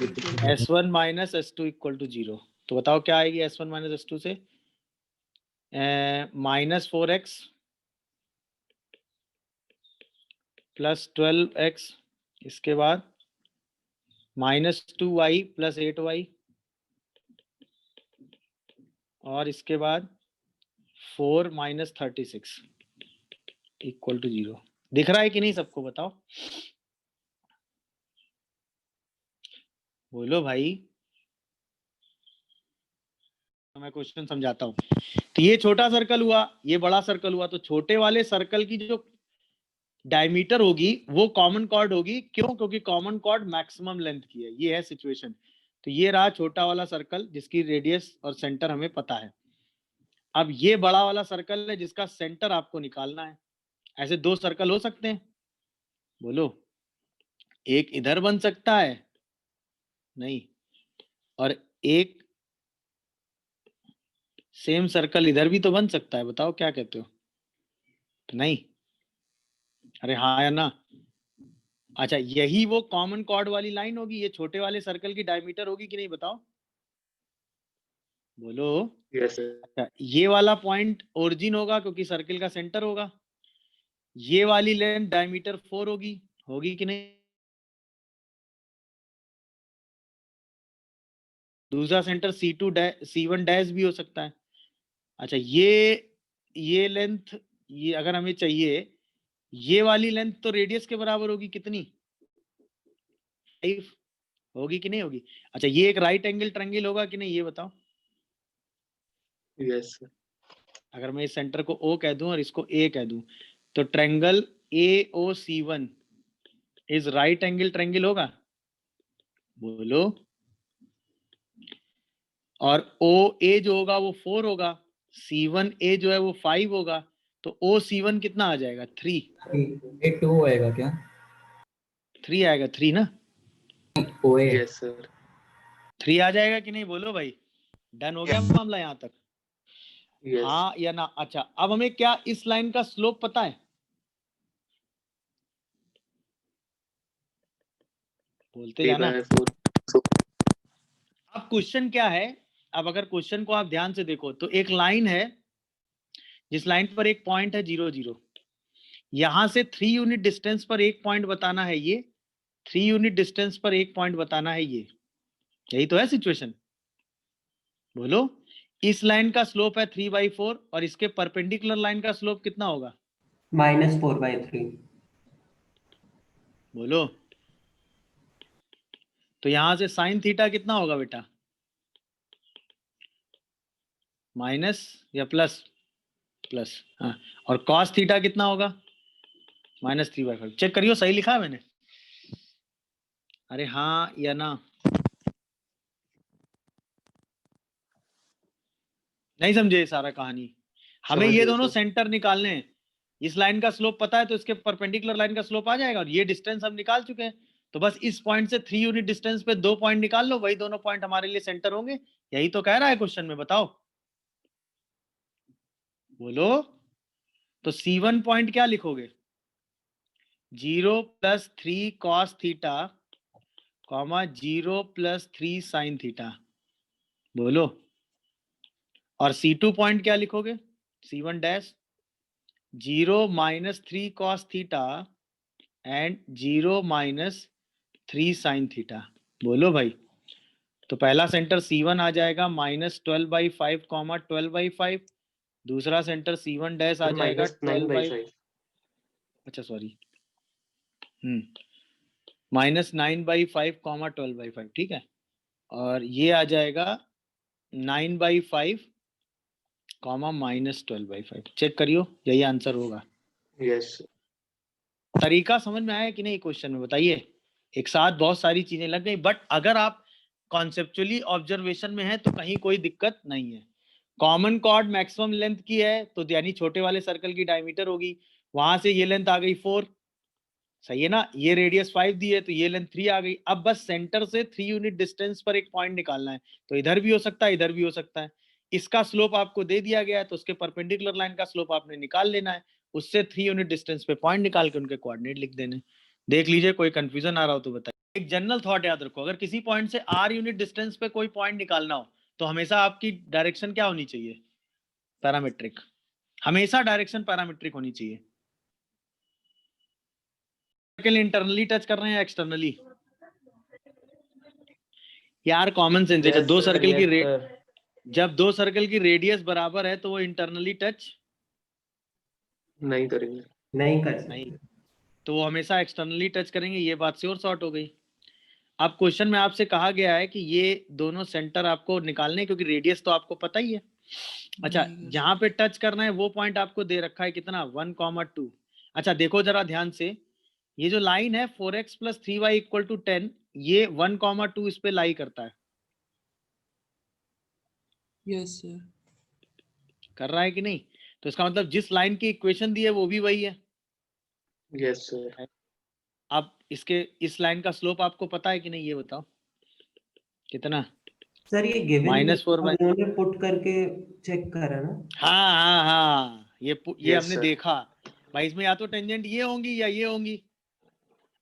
S1 minus S2 equal to 0। तो बताओ क्या आएगी S1 माइनस S2 से? -4x प्लस 12x, इसके बाद -2y प्लस 8y, और इसके बाद 4 माइनस 36 इक्वल टू 0। दिख रहा है कि नहीं सबको? बताओ बोलो भाई। तो मैं क्वेश्चन समझाता हूँ। तो ये छोटा सर्कल हुआ, ये बड़ा सर्कल हुआ। तो छोटे वाले सर्कल की जो डायमीटर होगी वो कॉमन कॉर्ड होगी। क्यों? क्योंकि कॉमन कॉर्ड मैक्सिमम लेंथ की है। ये है सिचुएशन। तो ये रहा छोटा वाला सर्कल जिसकी रेडियस और सेंटर हमें पता है। अब ये बड़ा वाला सर्कल है जिसका सेंटर आपको निकालना है। ऐसे दो सर्कल हो सकते हैं बोलो? एक इधर बन सकता है, नहीं, और एक सेम सर्कल इधर भी तो बन सकता है। बताओ क्या कहते हो? नहीं? अरे हाँ या ना? अच्छा, यही वो कॉमन कॉर्ड वाली लाइन होगी। ये छोटे वाले सर्कल की डायमीटर होगी कि नहीं बताओ? बोलो। Yes, sir. अच्छा, ये वाला पॉइंट ओरिजिन होगा क्योंकि सर्कल का सेंटर होगा। ये वाली लेंथ डायमीटर 4 होगी कि नहीं? दूसरा सेंटर C1 डैश भी हो सकता है। अच्छा, ये लेंथ, ये अगर हमें चाहिए, ये वाली लेंथ तो रेडियस के बराबर होगी कितनी? 5 होगी कि नहीं होगी? अच्छा, ये एक राइट एंगल ट्रायंगल होगा कि नहीं ये बताओ? Yes, sir. अगर मैं इस सेंटर को O कह दूं और इसको A कह दूं तो triangle AOC1 is right angle triangle होगा? बोलो। और OA जो होगा वो 4 होगा, C1A जो है वो 5 होगा। तो OC1 कितना आ जाएगा? 3। ये 2 आएगा क्या? 3 आएगा, 3 ना? ओए Yes, sir. 3 आ जाएगा कि नहीं बोलो भाई? डन हो गया मामला यहाँ तक? Yes. हाँ या ना? अच्छा, अब हमें क्या इस लाइन का स्लोप पता है? बोलते 3 जाना। by 4. अब क्वेश्चन क्या है? अब अगर क्वेश्चन को आप ध्यान से देखो तो एक लाइन है जिस लाइन पर एक पॉइंट है 0 0, यहां से 3 यूनिट डिस्टेंस पर एक पॉइंट बताना है ये, 3 यूनिट डिस्टेंस पर एक पॉइंट बताना है ये, यही तो है सिचुएशन। बोलो, इस लाइन का स्लोप है 3/4 और इसके परपेंडिकुलर लाइन का स्लोप कितना होगा? -4/3. बोलो, तो यहां से साइन थीटा कितना होगा बेटा? माइनस या प्लस? प्लस। हाँ, और कॉस थीटा कितना होगा? -3/5। चेक करियो सही लिखा है मैंने? अरे हाँ या ना? नहीं समझे ये सारा कहानी? हमें समझ ये गया दोनों सर। सेंटर निकालने हैं। इस लाइन का स्लोप पता है तो इसके परपेंडिकुलर लाइन का स्लोप आ जाएगा, और ये डिस्टेंस हम निकाल चुके हैं, तो बस इस पॉइंट से 3 यूनिट डिस्टेंस पे 2 पॉइंट निकाल लो, वही दोनों पॉइंट हमारे लिए सेंटर होंगे। यही तो कह रहा है क्वेश्चन में, बताओ। बोलो, तो C1 पॉइंट क्या लिखोगे? 0 + 3 cos थीटा, 0 + 3 sin थीटा। बोलो, और C2 पॉइंट क्या लिखोगे? C1 dash 0 - 3 cos theta and 0 - 3 sin theta. बोलो भाई, तो पहला सेंटर C1 आ जाएगा -12/5, 12/5। दूसरा सेंटर C1 डैश आ जाएगा -9/5. अच्छा सॉरी, -9/5, 12/5, ठीक है। और ये आ जाएगा 9/5, -12/5। चेक करियो, यही आंसर होगा। Yes. तरीका समझ में आया कि नहीं क्वेश्चन में? बताइए। एक साथ बहुत सारी चीजें लग गई, बट अगर आप कॉन्सेप्चुअली ऑब्जर्वेशन में है तो कहीं कोई दिक्कत नहीं है। कॉमन कॉर्ड मैक्सिमम लेंथ की है, तो यानी छोटे वाले सर्कल की डायमीटर होगी, वहां से ये लेंथ आ गई 4, सही है ना? ये रेडियस 5 दी है तो ये लेंथ 3 आ गई। अब बस सेंटर से 3 यूनिट डिस्टेंस पर एक पॉइंट निकालना है, तो इधर भी हो सकता है, इधर भी हो सकता है। इसका स्लोप आपको दे दिया गया है, तो उसके परपेंडिकुलर लाइन का स्लोप आपने निकाल लेना है, उससे 3 यूनिट डिस्टेंस पे पॉइंट निकाल के उनके कोऑर्डिनेट लिख देने। देख लीजिए, कोई कंफ्यूजन आ रहा हो तो बताइए। एक जनरल थॉट याद रखो, अगर किसी पॉइंट से r यूनिट डिस्टेंस पे कोई पॉइंट निकालना हो तो हमेशा आपकी डायरेक्शन क्या होनी चाहिए? पैरामीट्रिक। हमेशा डायरेक्शन पैरामीट्रिक होनी चाहिए। सर्कल इंटरनली टच कर रहे हैं या एक्सटर्नली? यार कॉमन सेंस है, जब दो सर्कल की जब दो सर्कल की रेडियस बराबर है तो वो इंटरनली टच नहीं करेंगे. नहीं कर नहीं, सकते. तो वो हमेशा एक्सटर्नली टच करेंगे। ये बात श्योर शॉर्ट हो गई। अब क्वेश्चन में आपसे कहा गया है कि ये दोनों सेंटर आपको निकालने, क्योंकि रेडियस तो आपको पता ही है। अच्छा, जहां पे टच करना है वो पॉइंट आपको दे रखा है कितना? 1, 2। अच्छा देखो जरा ध्यान से, ये जो लाइन है 4x + 3y = 10, ये 1, 2 इस पे लाई करता है। Yes sir. कर रहा है कि नहीं? तो इसका मतलब जिस लाइन की इक्वेशन दी है वो भी वही है। Yes sir. अब इसके इस लाइन का स्लोप आपको पता है कि नहीं, ये बताओ कितना? सर ये गिवन -4/। उन्होंने पुट करके चेक करा ना. हाँ हाँ हाँ, ये Yes, हमने sir. देखा भाई, इसमें या तो टेंजेंट ये होंगी या ये होंगी।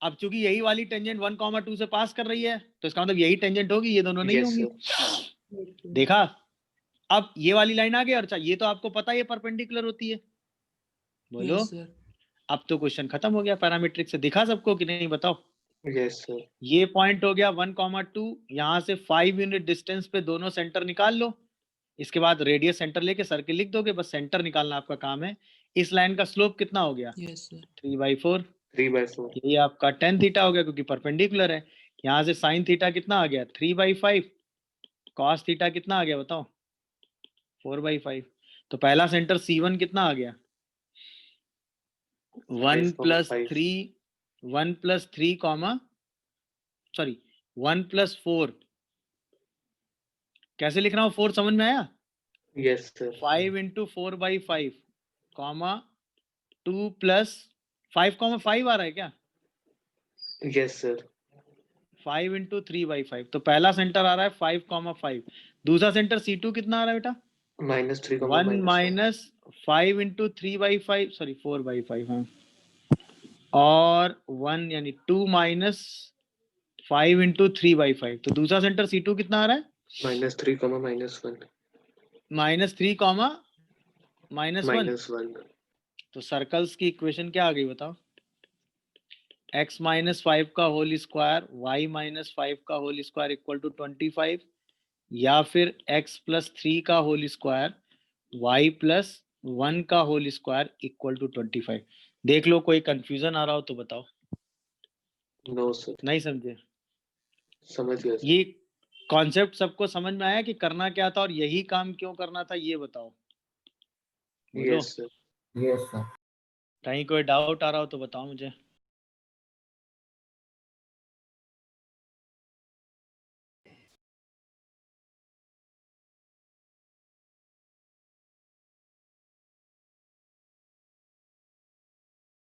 अब चूंकि यही वाली टेंजेंट 1, 2 से पास कर रही है, तो इसका मतलब यही टेंजेंट होगी, ये दोनों नहीं Yes होंगी। sir. देखा? अब ये वाली लाइन आ गई, और अच्छा ये तो आपको पता है ये परपेंडिकुलर होती है। बोलो, यस सर। अब तो क्वेश्चन खत्म हो गया। पैरामीट्रिक से दिखा सबको कि नहीं, बताओ। Yes sir. ये पॉइंट हो गया 1, 2, यहाँ से 5 यूनिट डिस्टेंस पे दोनों सेंटर निकाल लो। इसके बाद रेडियस सेंटर लेके सर्किल लिख दोगे, बस सेंटर निकालना आपका काम है। इस लाइन का स्लोप कितना हो गया? Yes sir. 3/4। 3/4. ये आपका tan थीटा हो गया, क्योंकि परपेंडिकुलर है। यहाँ से sin थीटा कितना आ गया? 3/5। cos थीटा कितना आ गया बताओ? 4/5। तो पहला सेंटर C1 कितना आ गया? 1 + 3, 1 + 3, सॉरी 1 + 4। कैसे लिख रहा हूँ? 4 समझ में आया? Yes sir. 5 × 4/5, 2 + 5, 5 आ रहा है क्या? Yes sir. 5 इंटू 3/5, तो पहला सेंटर आ रहा है 5,5, दूसरा सेंटर C2 कितना आ रहा है बेटा? -3, 1 माइनस 5 इंटू 3/5, सॉरी 4/5, हाँ, और 1 यानी 2 माइनस 5 इंटू 3/5, तो दूसरा सेंटर C2 कितना आ रहा है? -3, -1, -3, -1। -1, तो सर्कल्स की इक्वेशन क्या आ गई बताओ? x माइनस 5 का होल स्क्वायर y माइनस 5 का होल स्क्वायर इक्वल टू 25, या फिर x प्लस 3 का होल स्क्वायर y प्लस 1 का होल स्क्वायर इक्वल टू 25। देख लो, कोई कंफ्यूजन आ रहा हो तो बताओ। नो सर, नहीं समझे? समझ गया सर। ये कॉन्सेप्ट सबको समझ में आया कि करना क्या था और यही काम क्यों करना था, ये बताओ। बोलो, यस सर। Yes sir. कहीं कोई डाउट आ रहा हो तो बताओ मुझे।